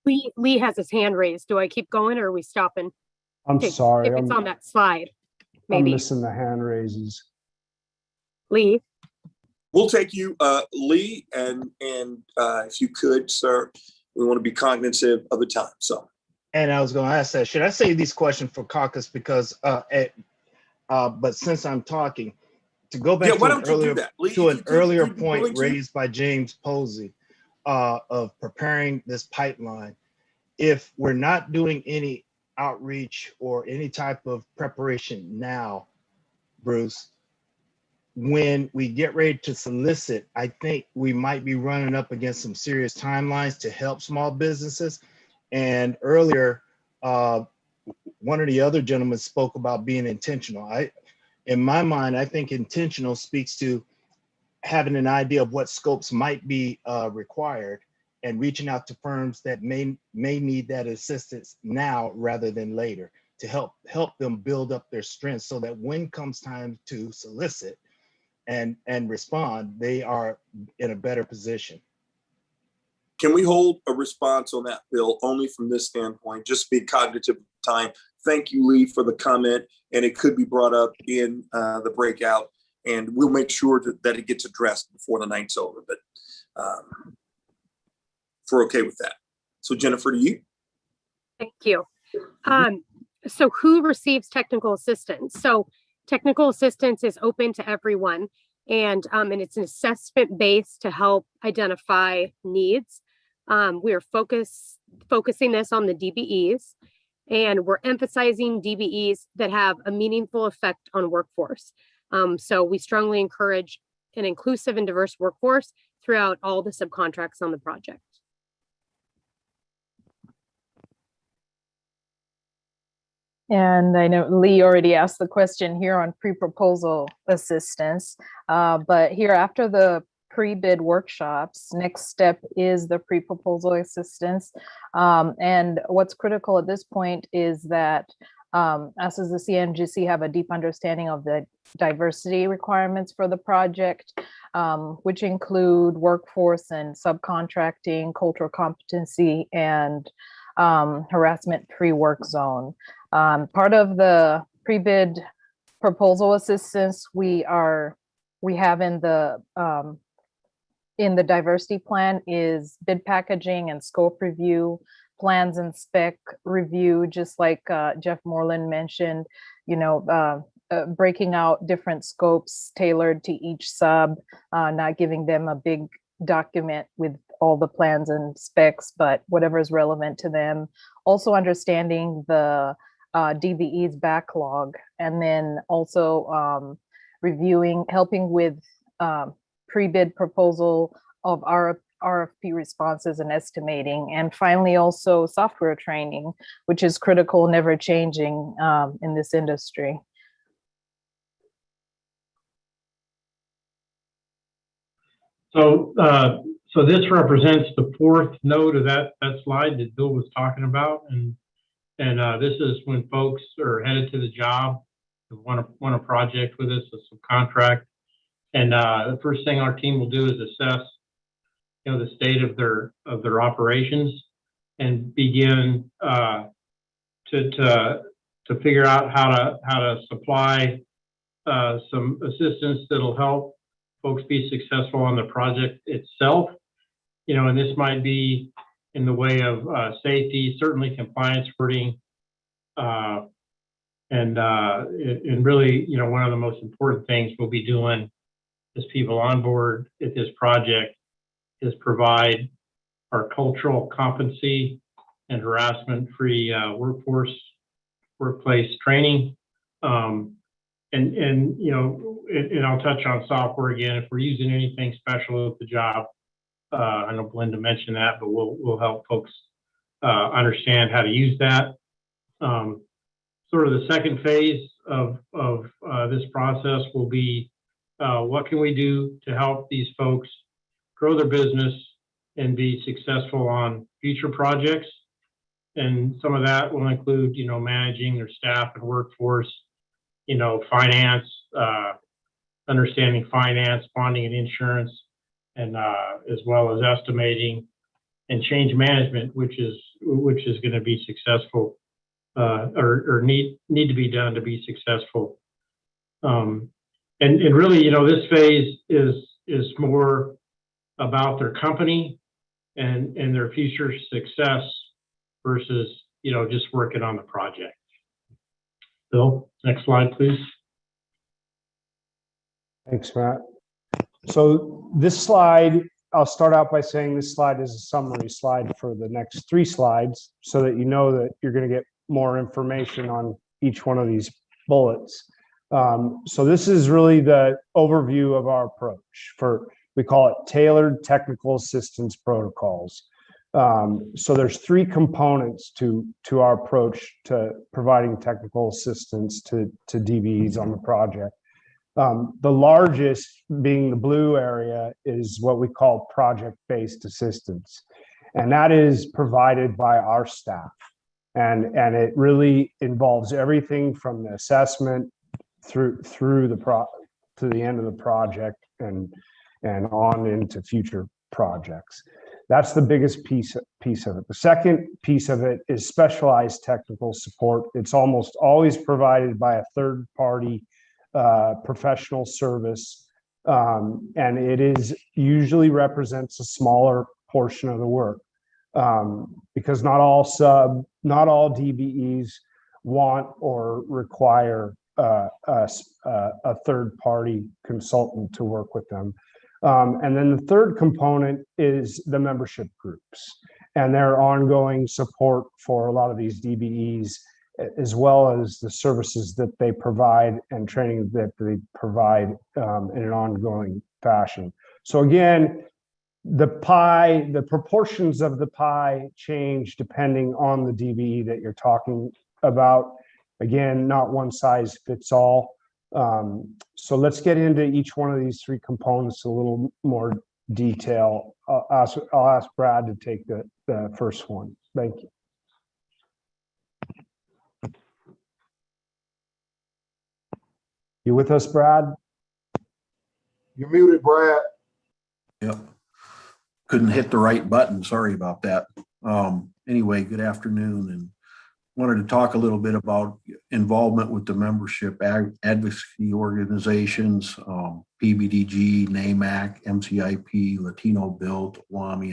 Lee has his hand raised. Do I keep going or are we stopping? I'm sorry. If it's on that slide, maybe. I'm missing the hand raises. Lee. We'll take you, Lee, and if you could, sir, we want to be cognizant of the time. So. And I was going to ask that, should I save these questions for caucus because, but since I'm talking, to go back to an earlier point raised by James Posey of preparing this pipeline, if we're not doing any outreach or any type of preparation now, Bruce, when we get ready to solicit, I think we might be running up against some serious timelines to help small businesses. And earlier, one of the other gentlemen spoke about being intentional. In my mind, I think intentional speaks to having an idea of what scopes might be required and reaching out to firms that may need that assistance now rather than later to help them build up their strengths so that when comes time to solicit and respond, they are in a better position. Can we hold a response on that, Bill, only from this standpoint, just be cognitive of time? Thank you, Lee, for the comment, and it could be brought up in the breakout, and we'll make sure that it gets addressed before the night's over, but if we're okay with that. So Jennifer, to you. Thank you. So who receives technical assistance? So technical assistance is open to everyone, and it's an assessment base to help identify needs. We are focusing this on the DBEs, and we're emphasizing DBEs that have a meaningful effect on workforce. So we strongly encourage an inclusive and diverse workforce throughout all the subcontracts on the project. And I know Lee already asked the question here on pre-proposal assistance, but here after the pre-bid workshops, next step is the pre-proposal assistance. And what's critical at this point is that us as the CNGC have a deep understanding of the diversity requirements for the project, which include workforce and subcontracting, cultural competency, and harassment-free work zone. Part of the pre-bid proposal assistance we have in the diversity plan is bid packaging and scope review, plans and spec review, just like Jeff Moreland mentioned, breaking out different scopes tailored to each sub, not giving them a big document with all the plans and specs, but whatever is relevant to them. Also understanding the DBE's backlog, and then also helping with pre-bid proposal of RFP responses and estimating, and finally also software training, which is critical, never changing in this industry. So this represents the fourth node of that slide that Bill was talking about, and this is when folks are headed to the job, want a project with us, a subcontract, and the first thing our team will do is assess, the state of their operations, and begin to figure out how to supply some assistance that'll help folks be successful on the project itself. And this might be in the way of safety, certainly compliance wording, and really, one of the most important things we'll be doing as people on board at this project is provide our cultural competency and harassment-free workplace training. And I'll touch on software again. If we're using anything special at the job, I know Belinda mentioned that, but we'll help folks understand how to use that. Sort of the second phase of this process will be what can we do to help these folks grow their business and be successful on future projects. And some of that will include, managing their staff and workforce, finance, understanding finance, bonding and insurance, and as well as estimating and change management, which is going to be successful or need to be done to be successful. And really, this phase is more about their company and their future success versus, just working on the project. Bill, next slide, please. Thanks, Matt. So this slide, I'll start out by saying this slide is a summary slide for the next 3 slides so that you know that you're going to get more information on each one of these bullets. So this is really the overview of our approach we call it tailored technical assistance protocols. So there's 3 components to our approach to providing technical assistance to DBEs on the project. The largest, being the blue area, is what we call project-based assistance. And that is provided by our staff. And it really involves everything from the assessment through to the end of the project and on into future projects. That's the biggest piece of it. The second piece of it is specialized technical support. It's almost always provided by a third party professional service. And it is usually represents a smaller portion of the work. Because not all DBEs want or require a third party consultant to work with them. And then the third component is the membership groups and their ongoing support for a lot of these DBEs, as well as the services that they provide and training that they provide in an ongoing fashion. So again, the proportions of the pie change depending on the DBE that you're talking about. Again, not one size fits all. So let's get into each one of these three components a little more detail. I'll ask Brad to take the first one. Thank you. You with us, Brad? You're muted, Brad. Yep. Couldn't hit the right button. Sorry about that. Anyway, good afternoon, and wanted to talk a little bit about involvement with the membership advocacy organizations, PBDG, NAMAC, MCIP, Latino Built, WAMI,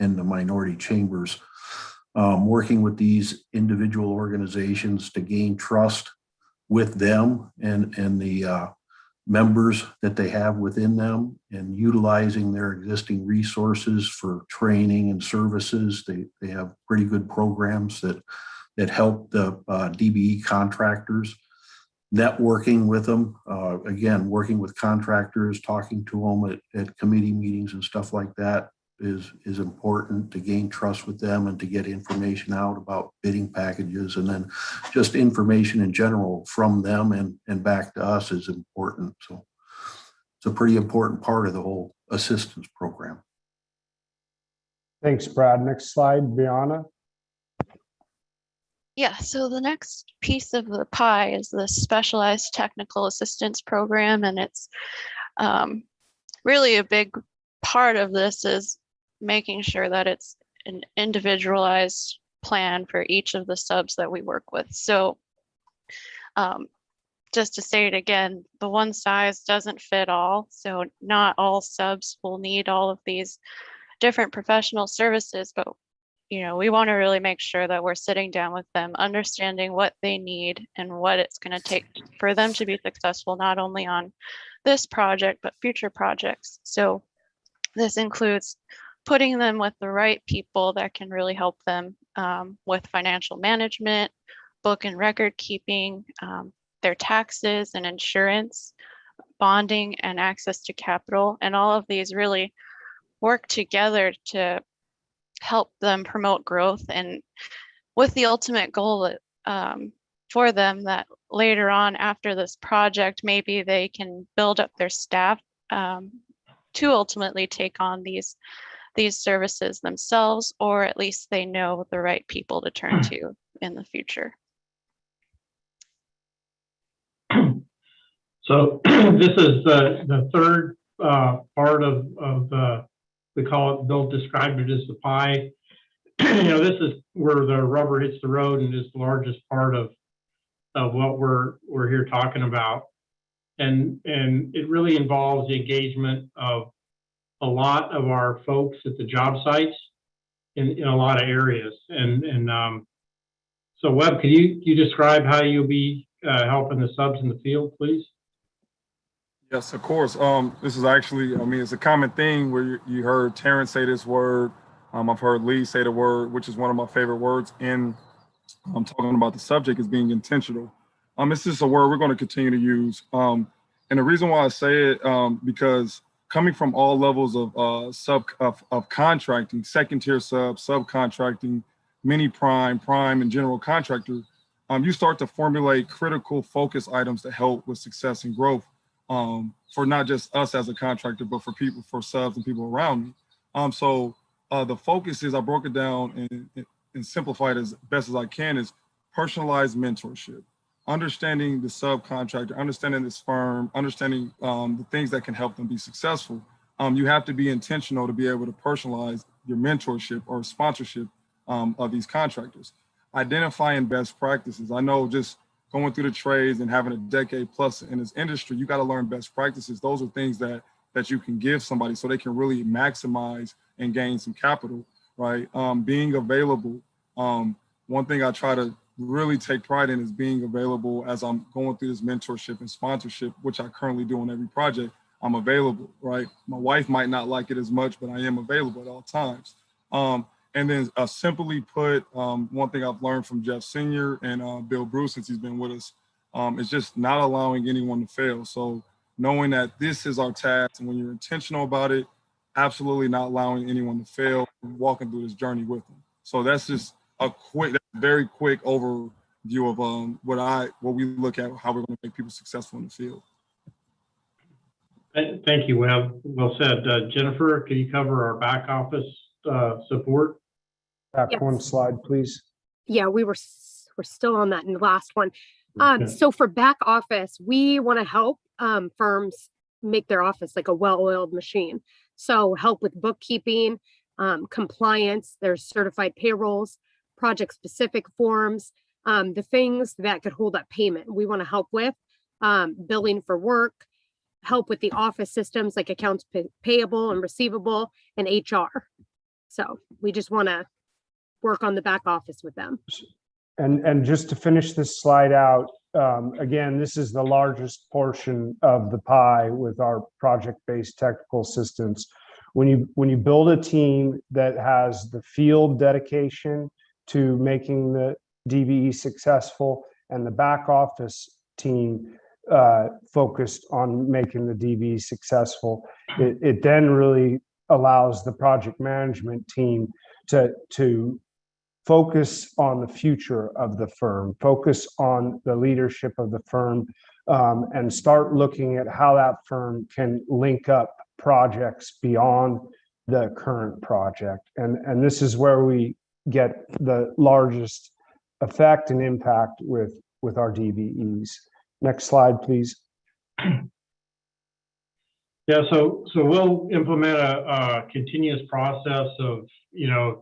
and the minority chambers. Working with these individual organizations to gain trust with them and the members that they have within them, and utilizing their existing resources for training and services. They have pretty good programs that help the DBE contractors. Networking with them, again, working with contractors, talking to them at committee meetings and stuff like that is important to gain trust with them and to get information out about bidding packages, and then just information in general from them and back to us is important. So it's a pretty important part of the whole assistance program. Thanks, Brad. Next slide, Brianna. Yeah, so the next piece of the pie is the specialized technical assistance program, and it's really a big part of this is making sure that it's an individualized plan for each of the subs that we work with. So just to say it again, the one size doesn't fit all. So not all subs will need all of these different professional services, but we want to really make sure that we're sitting down with them, understanding what they need and what it's going to take for them to be successful, not only on this project, but future projects. So this includes putting them with the right people that can really help them with financial management, book and record keeping, their taxes and insurance, bonding and access to capital. And all of these really work together to help them promote growth, and with the ultimate goal for them that later on after this project, maybe they can build up their staff to ultimately take on these services themselves, or at least they know the right people to turn to in the future. So this is the third part of the, we call it, Bill described it as the pie. This is where the rubber hits the road and is the largest part of what we're here talking about. And it really involves the engagement of a lot of our folks at the job sites in a lot of areas. So Webb, could you describe how you'll be helping the subs in the field, please? Yes, of course. This is actually, it's a common thing where you heard Terrence say this word. I've heard Lee say the word, which is one of my favorite words in talking about the subject, is being intentional. It's just a word we're going to continue to use. And the reason why I say it, because coming from all levels of contracting, second tier subcontracting, mini prime, and general contractor, you start to formulate critical focus items to help with success and growth. for not just us as a contractor, but for people, for subs and people around me. So the focus is, I broke it down and simplified as best as I can, is personalized mentorship, understanding the subcontractor, understanding this firm, understanding the things that can help them be successful. You have to be intentional to be able to personalize your mentorship or sponsorship of these contractors. Identifying best practices. I know just going through the trades and having a decade plus in this industry, you got to learn best practices. Those are things that you can give somebody so they can really maximize and gain some capital, right? Being available. One thing I try to really take pride in is being available as I'm going through this mentorship and sponsorship, which I currently do on every project. I'm available, right? My wife might not like it as much, but I am available at all times. And then simply put, one thing I've learned from Jeff Sr. and Bill Bruce, since he's been with us, is just not allowing anyone to fail. So knowing that this is our task, and when you're intentional about it, absolutely not allowing anyone to fail and walking through this journey with them. So that's just a very quick overview of what we look at, how we're going to make people successful in the field. Thank you, Webb. Well said. Jennifer, can you cover our back office support? Back Yes. one slide, please. Yeah, we're still on that in the last one. Okay. So for back office, we want to help firms make their office like a well-oiled machine. So help with bookkeeping, compliance, there's certified payrolls, project-specific forms, the things that could hold up payment. We want to help with billing for work, help with the office systems like accounts payable and receivable, and HR. So we just want to work on the back office with them. And just to finish this slide out, again, this is the largest portion of the pie with our project-based technical assistance. When you build a team that has the field dedication to making the DBE successful and the back office team focused on making the DBE successful, it then really allows the project management team to focus on the future of the firm, focus on the leadership of the firm, and start looking at how that firm can link up projects beyond the current project. And this is where we get the largest effect and impact with our DBEs. Next slide, please. Yeah, so we'll implement a continuous process of,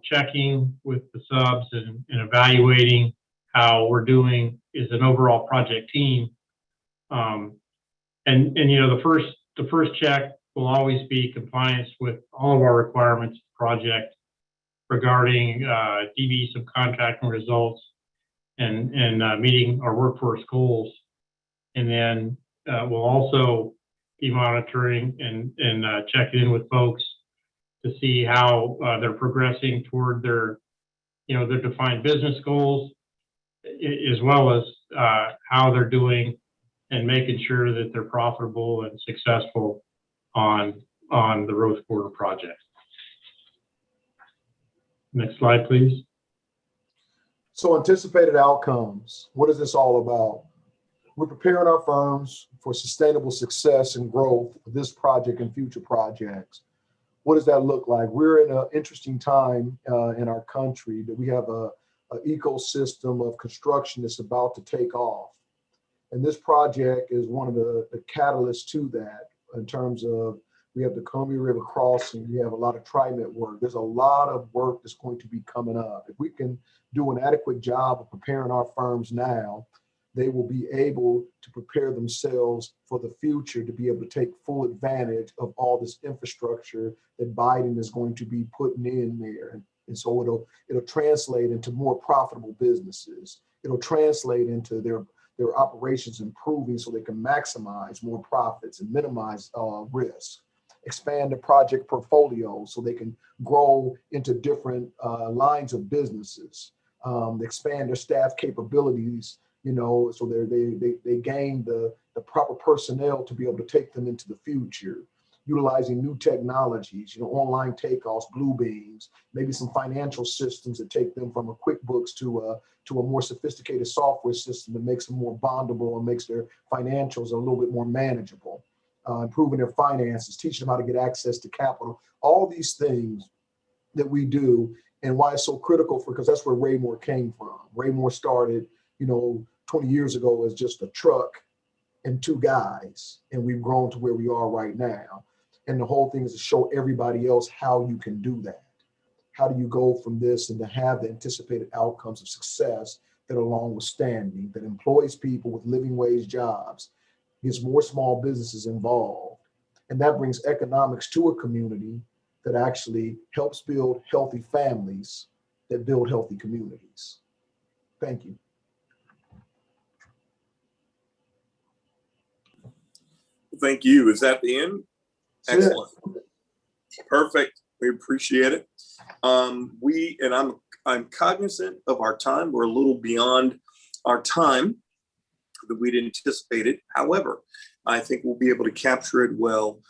checking with the subs and evaluating how we're doing as an overall project team. The first check will always be compliance with all of our requirements of the project regarding DB subcontracting results and meeting our workforce goals. And then we'll also be monitoring and checking in with folks to see how they're progressing toward their defined business goals, as well as how they're doing and making sure that they're profitable and successful on the Rose Quarter project. Next slide, please. So anticipated outcomes, what is this all about? We're preparing our firms for sustainable success and growth for this project and future projects. What does that look like? We're in an interesting time in our country that we have an ecosystem of construction that's about to take off. And this project is one of the catalysts to that in terms of we have the Columbia River crossing, we have a lot of TriMet work. There's a lot of work that's going to be coming up. If we can do an adequate job of preparing our firms now, they will be able to prepare themselves for the future to be able to take full advantage of all this infrastructure that Biden is going to be putting in there. And so it'll translate into more profitable businesses. It'll translate into their operations improving so they can maximize more profits and minimize risk. Expand the project portfolio so they can grow into different lines of businesses. Expand their staff capabilities, so they gain the proper personnel to be able to take them into the future, utilizing new technologies, online takeoffs, blue beams, maybe some financial systems that take them from a QuickBooks to a more sophisticated software system that makes them more bondable and makes their financials a little bit more manageable. improving their finances, teaching them how to get access to capital, all these things that we do, and why it's so critical because that's where Raymore came from. Raymore started, 20 years ago as just a truck and two guys, and we've grown to where we are right now. And the whole thing is to show everybody else how you can do that. How do you go from this and to have the anticipated outcomes of success that are long standing, that employs people with living wage jobs, gets more small businesses involved, and that brings economics to a community that actually helps build healthy families that build healthy communities. Thank you. Thank you. Is that the end? That's it. Excellent. Perfect. We appreciate it. I'm cognizant of our time. We're a little beyond our time that we'd anticipated. However, I think we'll be able to capture it well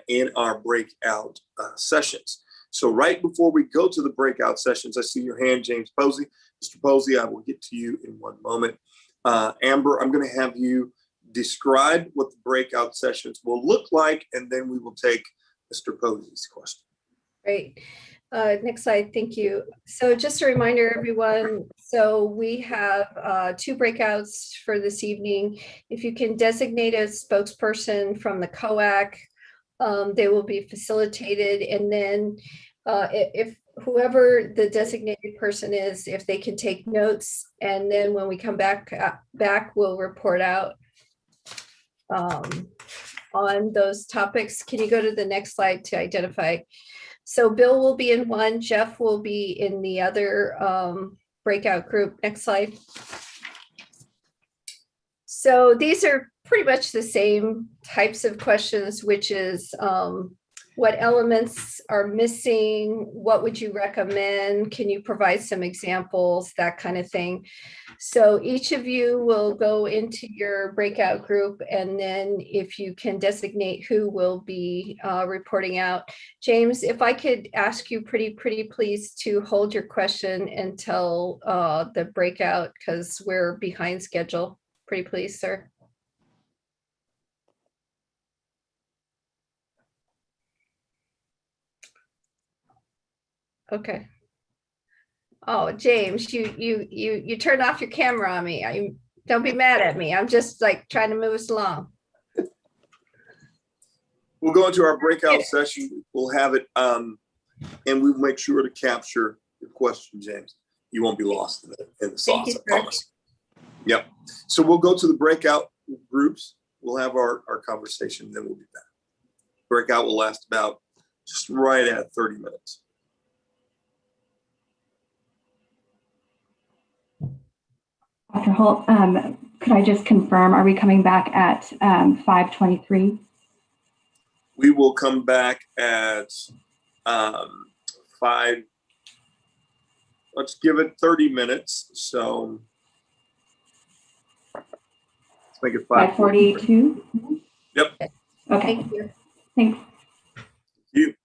in our breakout sessions. So right before we go to the breakout sessions, I see your hand, James Posey. Mr. Posey, I will get to you in one moment. Amber, I'm going to have you describe what the breakout sessions will look like, and then we will take Mr. Posey's question. Great. Next slide, thank you. So just a reminder, everyone, so we have 2 breakouts for this evening. If you can designate a spokesperson from the COAC, they will be facilitated. And then if whoever the designated person is, if they can take notes, and then when we come back, we'll report out on those topics. Can you go to the next slide to identify? So Bill will be in one, Jeff will be in the other breakout group. Next slide. So these are pretty much the same types of questions, which is what elements are missing? What would you recommend? Can you provide some examples? That kind of thing. So each of you will go into your breakout group, and then if you can designate who will be reporting out. James, if I could ask you pretty please to hold your question until the breakout, because we're behind schedule. Pretty please, sir. Okay. Oh, James, you turned off your camera on me. Don't be mad at me. I'm just like trying to move us along. We'll go into our breakout session. We'll have it, and we'll make sure to capture your question, James. You won't be lost in the sauce, I promise. Yep. So we'll go to the breakout groups. We'll have our conversation, then we'll be back. Breakout will last about just right at 30 minutes. Dr. Holt, could I just confirm, are we coming back at 5:23? We will come back at 5. Let's give it 30 minutes. So let's make it 5:42? Yep. Okay. Thank you. Thanks. You.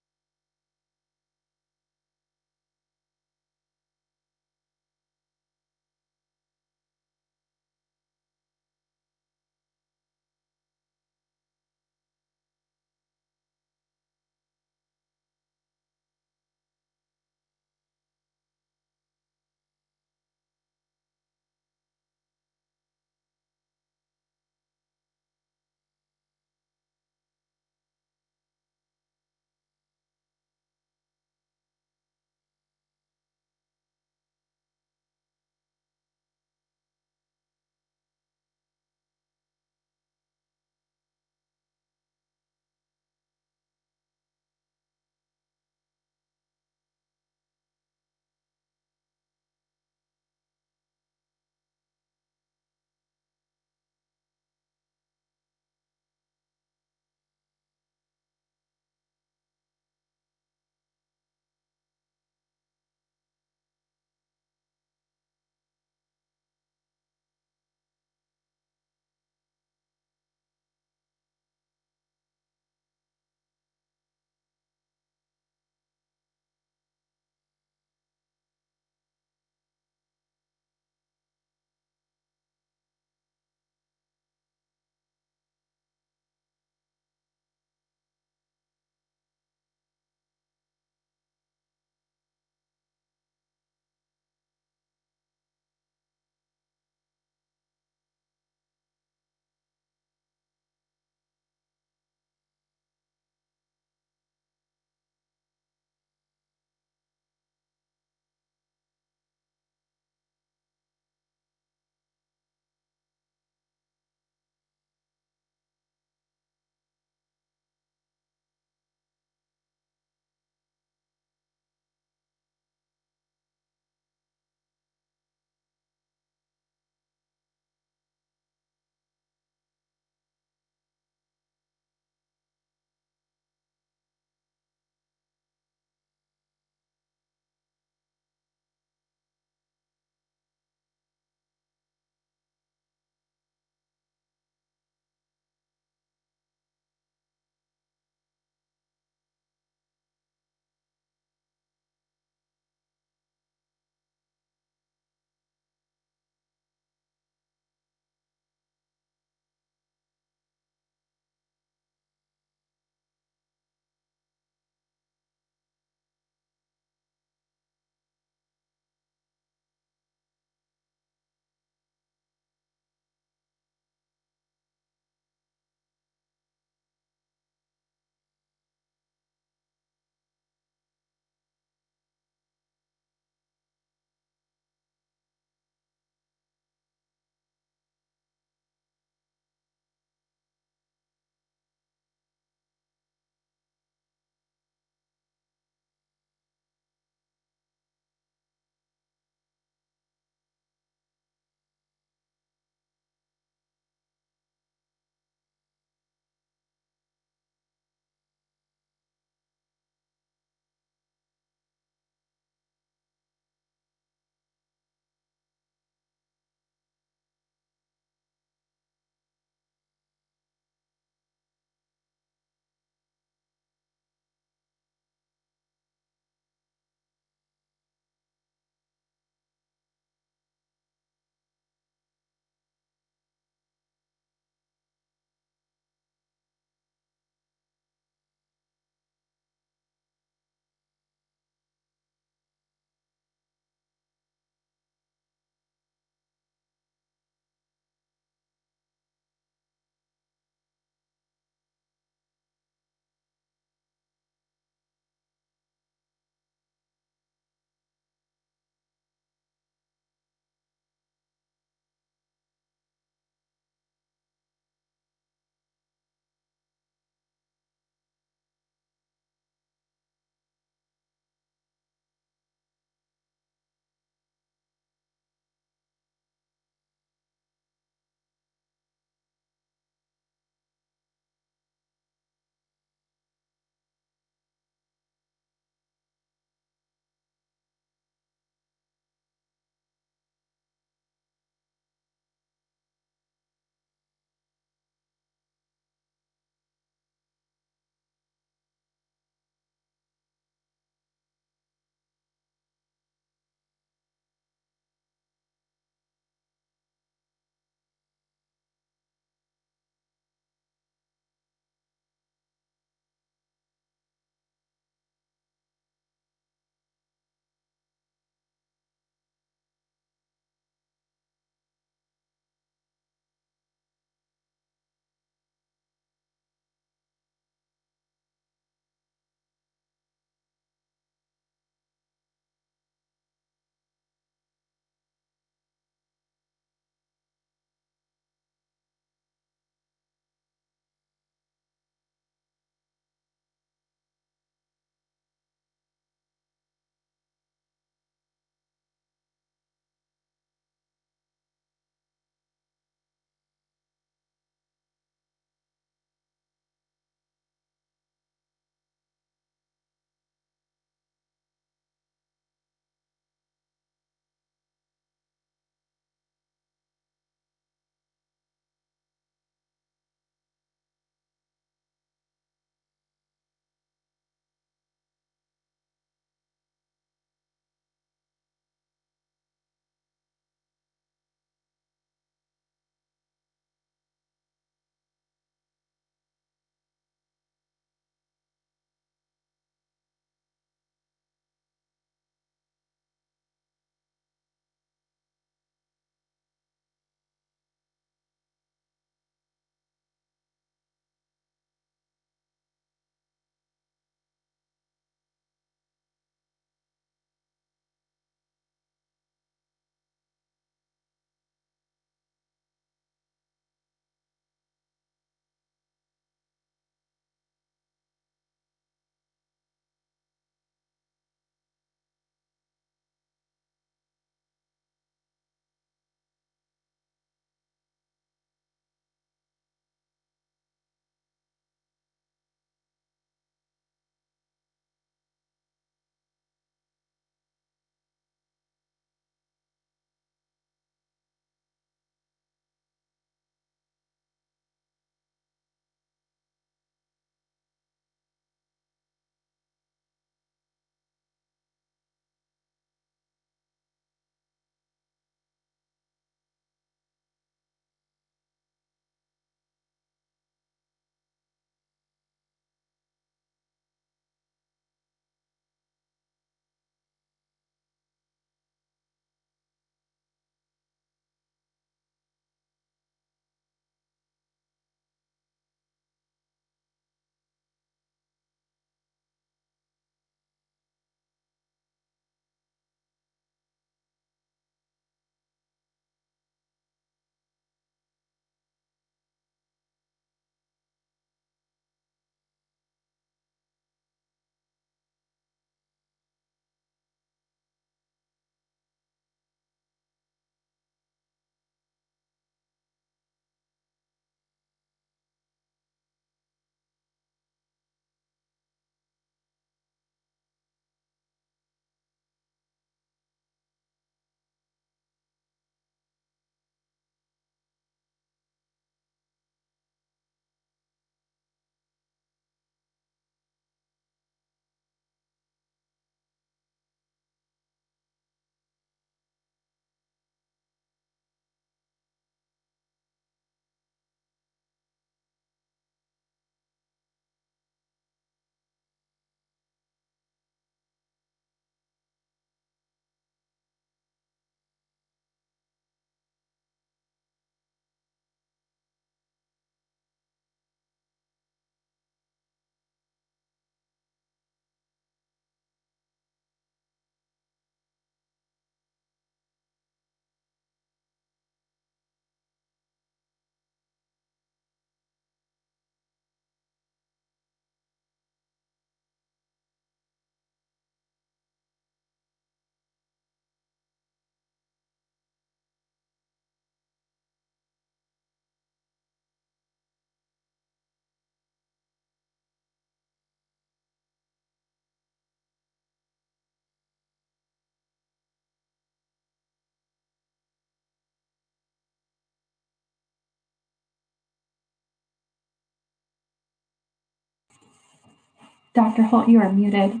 Dr. Holt, you are muted.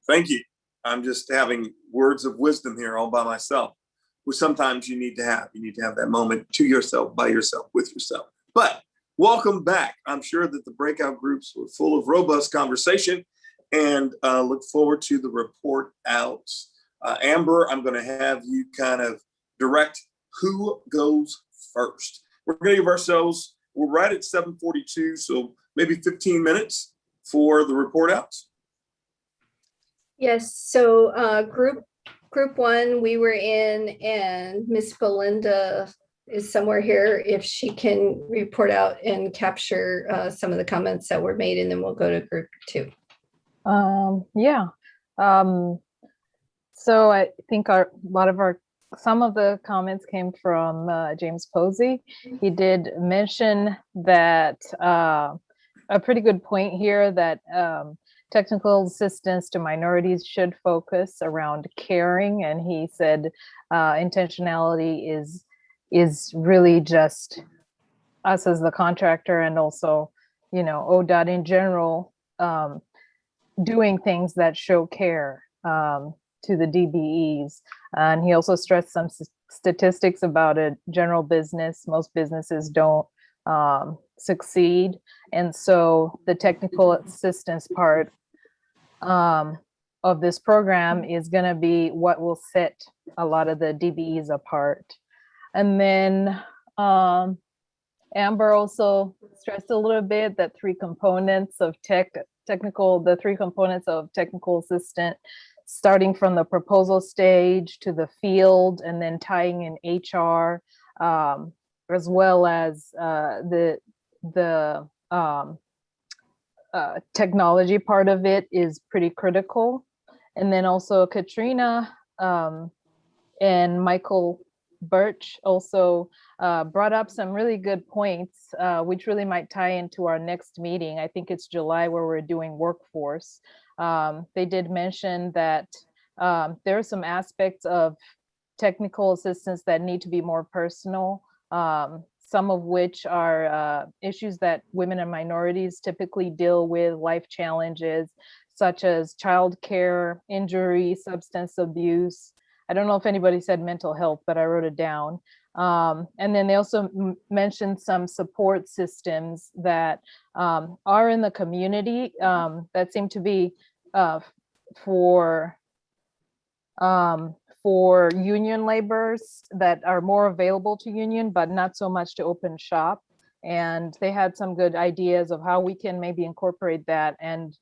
Thank you. I'm just having words of wisdom here all by myself, which sometimes you need to have. You need to have that moment to yourself, by yourself, with yourself. But welcome back. I'm sure that the breakout groups were full of robust conversation, and look forward to the report out. Amber, I'm going to have you kind of direct who goes first. We're going to give ourselves, we're right at 7:42, so maybe 15 minutes for the report outs. Yes, so group one we were in, and Miss Belinda is somewhere here if she can report out and capture some of the comments that were made, and then we'll go to group two. Yeah. So I think some of the comments came from James Posey. He did mention that a pretty good point here that technical assistance to minorities should focus around caring, and he said intentionality is really just us as the contractor, and also, you know, ODOT in general, doing things that show care to the DBEs. And he also stressed some statistics about a general business. Most businesses don't succeed. And so the technical assistance part of this program is going to be what will set a lot of the DBEs apart. And then Amber also stressed a little bit that the three components of technical assistant, starting from the proposal stage to the field, and then tying in HR, as well as the technology part of it is pretty critical. And then also Katrina and Michael Birch also brought up some really good points, which really might tie into our next meeting. I think it's July, where we're doing workforce. They did mention that there are some aspects of technical assistance that need to be more personal, some of which are issues that women and minorities typically deal with, life challenges such as childcare, injury, substance abuse. I don't know if anybody said mental health, but I wrote it down. And then they also mentioned some support systems that are in the community that seem to be for union laborers that are more available to union, but not so much to open shop. And they had some good ideas of how we can maybe incorporate that and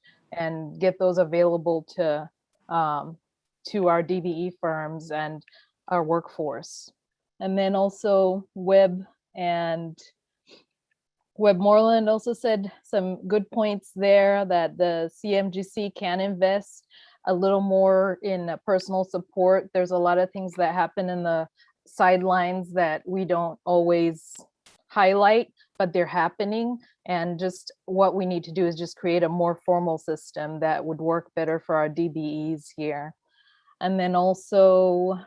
get those available to our DBE firms and our workforce. And then also Webb Moreland also said some good points there, that the CMGC can invest a little more in personal support. There's a lot of things that happen in the sidelines that we don't always highlight, but they're happening. And just what we need to do is just create a more formal system that would work better for our DBEs here. And then also,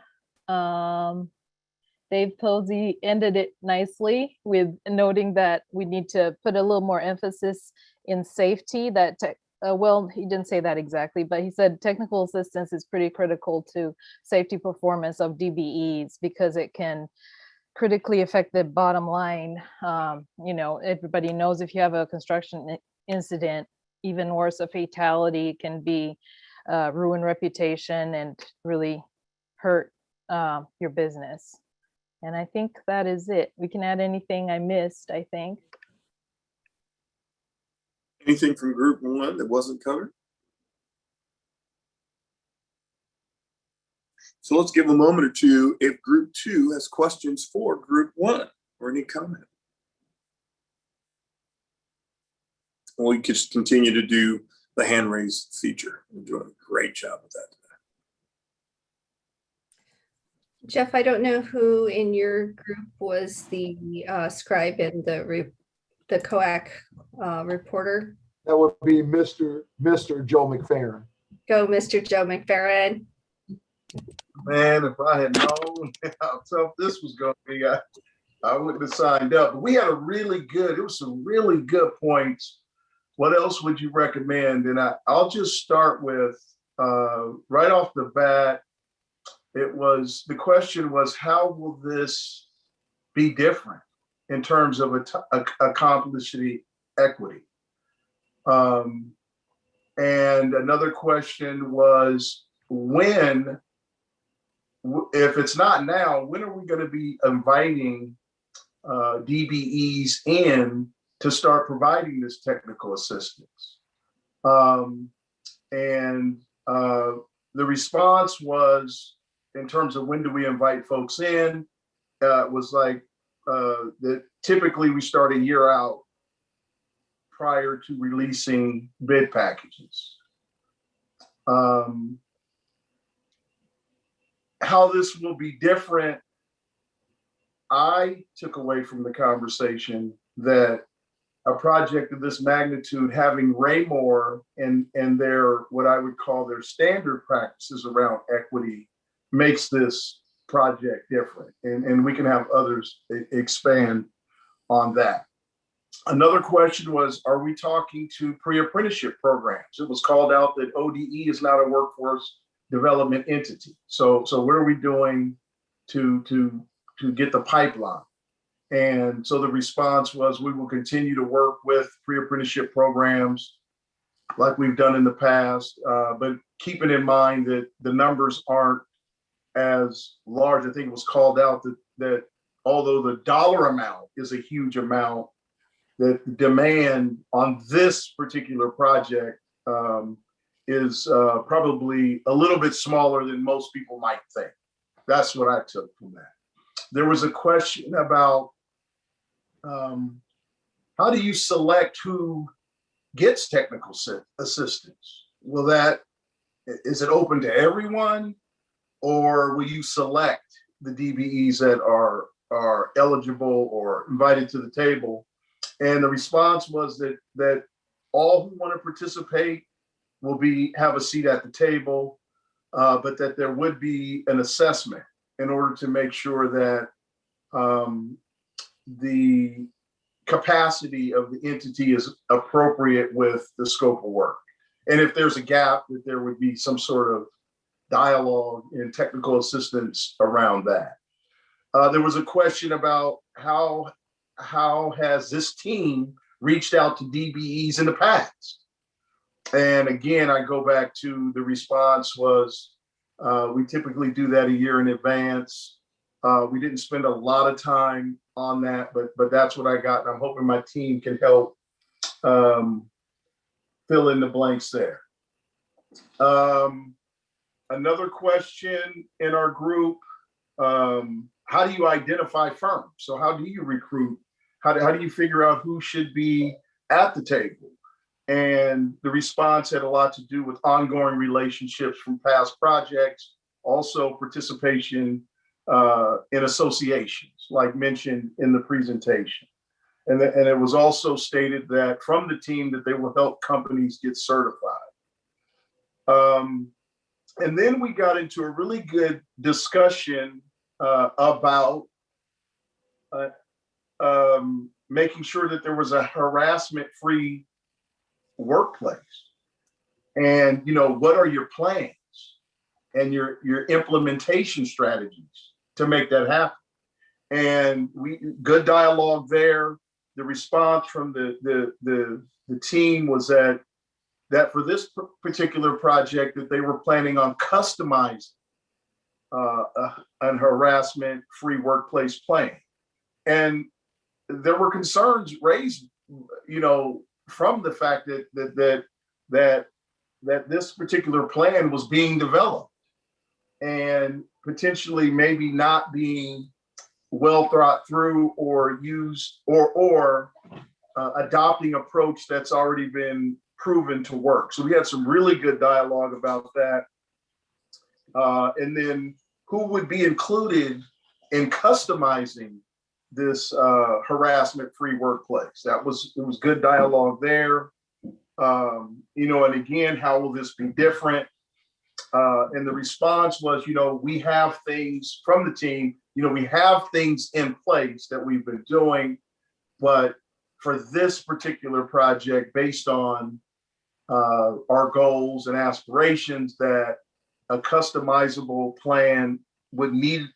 Dave Posey ended it nicely with noting that we need to put a little more emphasis in safety. That well, he didn't say that exactly, but he said technical assistance is pretty critical to safety performance of DBEs, because it can critically affect the bottom line. You know, everybody knows if you have a construction incident, even worse, a fatality can be ruin reputation and really hurt your business. And I think that is it. We can add anything I missed, I think. Anything from group one that wasn't covered? So let's give a moment or two if group two has questions for group one or any comment. We could just continue to do the hand raise feature. We're doing a great job with that today. Jeff, I don't know who in your group was the scribe and the COAC reporter. That would be Mr. Joe McFerrin. Go, Mr. Joe McFerrin. Man, if I had known how tough this was going to be, I wouldn't have signed up. But we had it was some really good points what else would you recommend? And I'll just start with right off the bat. The question was, how will this be different in terms of accomplishing equity? And another question was, when, if it's not now, when are we going to be inviting DBEs in to start providing this technical assistance? And the response was, in terms of when do we invite folks in, was like that typically we start a year out prior to releasing bid packages. How this will be different, I took away from the conversation that a project of this magnitude, having Raymore and their, what I would call their standard practices around equity, makes this project different. And we can have others expand on that. Another question was, are we talking to pre-apprenticeship programs? It was called out that ODE is not a workforce development entity. So what are we doing to get the pipeline? And so the response was, we will continue to work with pre-apprenticeship programs like we've done in the past, but keeping in mind that the numbers aren't as large. I think it was called out that although the dollar amount is a huge amount, that the demand on this particular project is probably a little bit smaller than most people might think. That's what I took from that. There was a question about how do you select who gets technical assistance? Is it open to everyone, or will you select the DBEs that are eligible or invited to the table? And the response was that all who want to participate will have a seat at the table, but that there would be an assessment in order to make sure that the capacity of the entity is appropriate with the scope of work. And if there's a gap, that there would be some sort of dialogue and technical assistance around that. There was a question about how has this team reached out to DBEs in the past? And again, I go back to the response was, we typically do that a year in advance. We didn't spend a lot of time on that, but that's what I got. And I'm hoping my team can help fill in the blanks there. Another question in our group, how do you identify firms? So how do you recruit? How do you figure out who should be at the table? And the response had a lot to do with ongoing relationships from past projects, also participation in associations, like mentioned in the presentation. And it was also stated that from the team that they will help companies get certified. And then we got into a really good discussion about making sure that there was a harassment-free workplace. And, what are your plans and your implementation strategies to make that happen? And good dialogue there. The response from the team was that for this particular project, that they were planning on customizing an harassment-free workplace plan. And there were concerns raised, from the fact that this particular plan was being developed and potentially maybe not being well thought through or used or adopting approach that's already been proven to work. So we had some really good dialogue about that. And then who would be included in customizing this harassment-free workplace? It was good dialogue there. And again, how will this be different? And the response was, we have things from the team, we have things in place that we've been doing, but for this particular project based on our goals and aspirations, that a customizable plan would need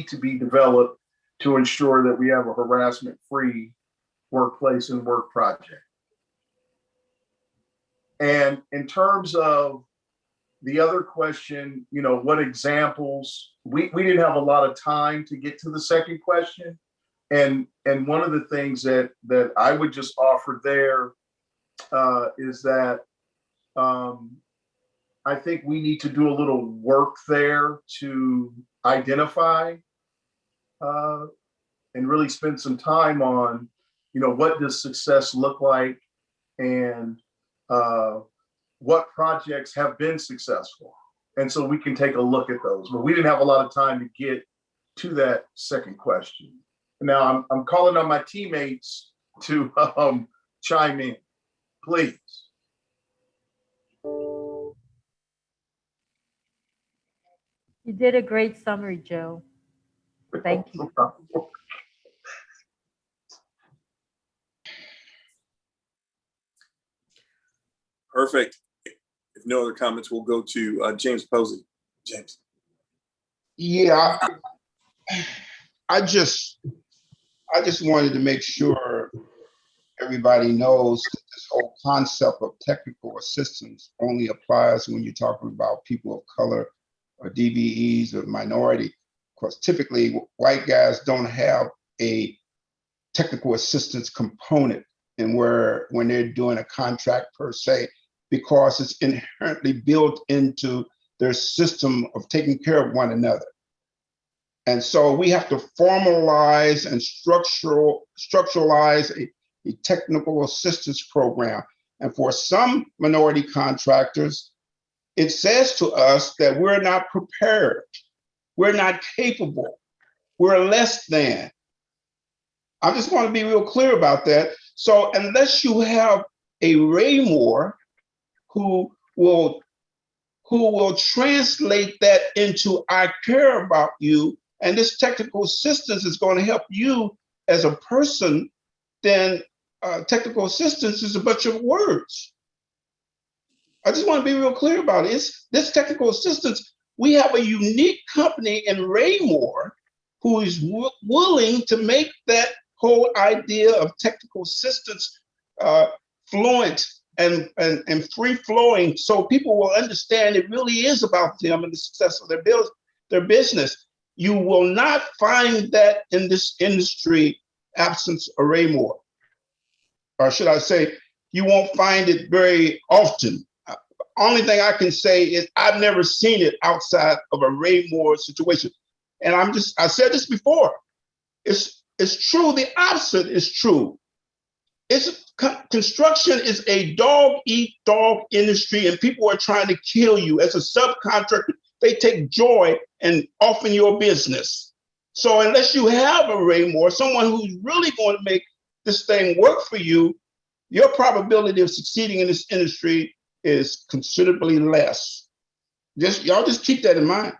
to be developed to ensure that we have a harassment-free workplace and work project. And in terms of the other question, you know, what examples, we didn't have a lot of time to get to the second question. And one of the things that I would just offer there is that I think we need to do a little work there to identify and really spend some time on, you know, what does success look like, and what projects have been successful. And so we can take a look at those, but we didn't have a lot of time to get to that second question. Now I'm calling on my teammates to chime in, please. You did a great summary, Joe. Thank you. Perfect. If no other comments, we'll go to James Posey. James. Yeah, I just wanted to make sure everybody knows that this whole concept of technical assistance only applies when you're talking about people of color or DBEs or minority. Because typically white guys don't have a technical assistance component when they're doing a contract per se, because it's inherently built into their system of taking care of one another. And so we have to formalize and structuralize a technical assistance program. And for some minority contractors, it says to us that we're not prepared, we're not capable, we're less than. I just want to be real clear about that. So unless you have a Raymore who will translate that into I care about you, and this technical assistance is going to help you as a person, then technical assistance is a bunch of words. I just want to be real clear about it. This technical assistance, we have a unique company in Raymore who is willing to make that whole idea of technical assistance fluent and free-flowing, so people will understand it really is about them and the success of their business. You will not find that in this industry absence of Raymore. Or should I say, you won't find it very often. Only thing I can say is I've never seen it outside of a Raymore situation. And I said this before, it's true, the opposite is true. Construction is a dog-eat-dog industry, and people are trying to kill you. As a subcontractor, they take joy in offering your business. So unless you have a Raymore, someone who's really going to make this thing work for you, your probability of succeeding in this industry is considerably less. Y'all just keep that in mind.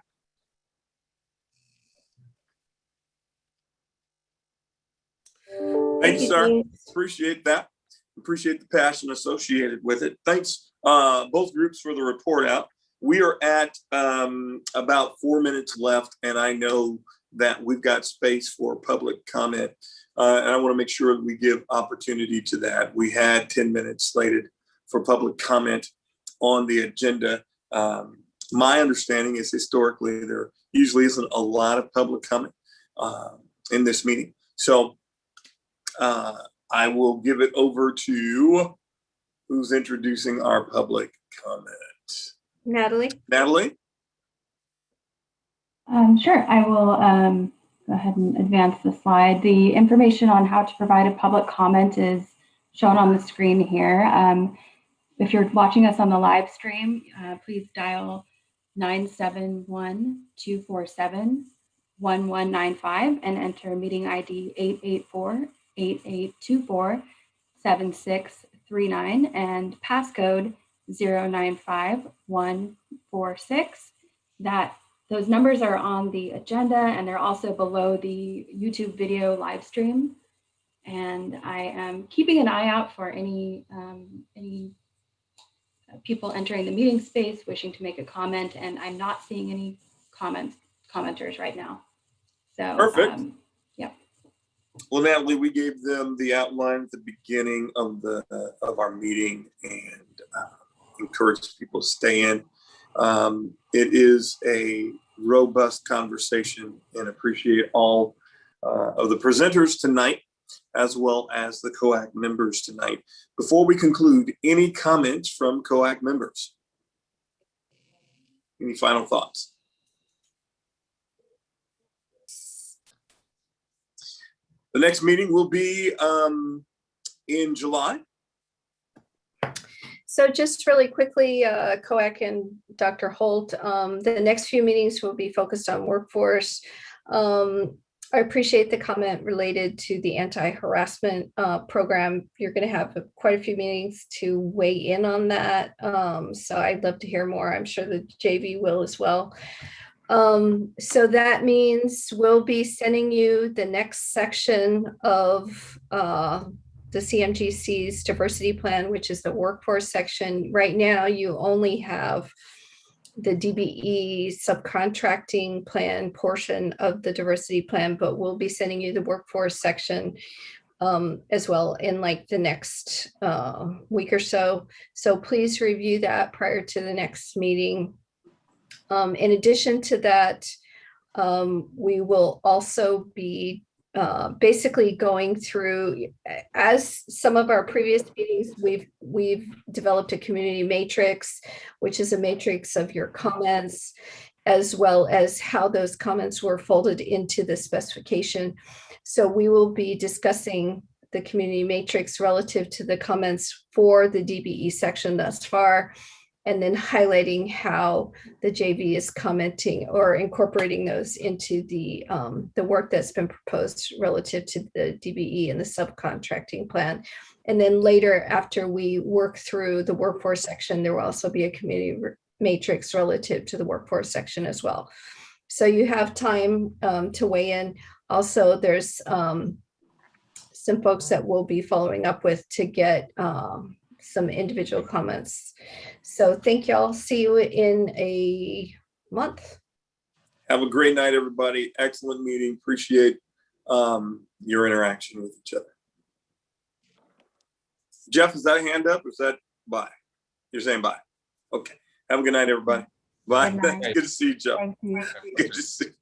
Thank you, sir. Appreciate that. Appreciate the passion associated with it. Thanks, both groups, for the report out. We are at about 4 minutes left, and I know that we've got space for public comment. And I want to make sure that we give opportunity to that. We had 10 minutes slated for public comment on the agenda. My understanding is historically there usually isn't a lot of public comment in this meeting. So I will give it over to who's introducing our public comment. Natalie. Natalie? Sure, I will go ahead and advance the slide. The information on how to provide a public comment is shown on the screen here. If you're watching us on the live stream, please dial 971-247-1195 and enter meeting ID 884-8824-7639 and passcode 095146. Those numbers are on the agenda, and they're also below the YouTube video live stream. And I am keeping an eye out for any people entering the meeting space wishing to make a comment, and I'm not seeing any commenters right now. So Perfect. Yeah. Well, Natalie, we gave them the outline at the beginning of our meeting, and encouraged people to stay in. It is a robust conversation, and appreciate all of the presenters tonight, as well as the COAC members tonight. Before we conclude, any comments from COAC members? Any final thoughts? The next meeting will be in July. So just really quickly, COAC and Dr. Holt, the next few meetings will be focused on workforce. I appreciate the comment related to the anti-harassment program. You're going to have quite a few meetings to weigh in on that. So I'd love to hear more. I'm sure the JV will as well. So that means we'll be sending you the next section of the CMGC's diversity plan, which is the workforce section. Right now, you only have the DBE subcontracting plan portion of the diversity plan, but we'll be sending you the workforce section as well in like the next week or so. So please review that prior to the next meeting. In addition to that, we will also be basically going through, as some of our previous meetings, we've developed a community matrix, which is a matrix of your comments, as well as how those comments were folded into the specification. So we will be discussing the community matrix relative to the comments for the DBE section thus far, and then highlighting how the JV is commenting or incorporating those into the work that's been proposed relative to the DBE and the subcontracting plan. And then later, after we work through the workforce section, there will also be a community matrix relative to the workforce section as well. So you have time to weigh in. Also, there's some folks that we'll be following up with to get some individual comments. So thank y'all. See you in a month. Have a great night, everybody. Excellent meeting. Appreciate your interaction with each other. Jeff, is that a hand up or is that bye? You're saying bye. Okay. Have a good night, everybody. Bye. Good night. Good to see you, Jeff. Thank you. Good to see you.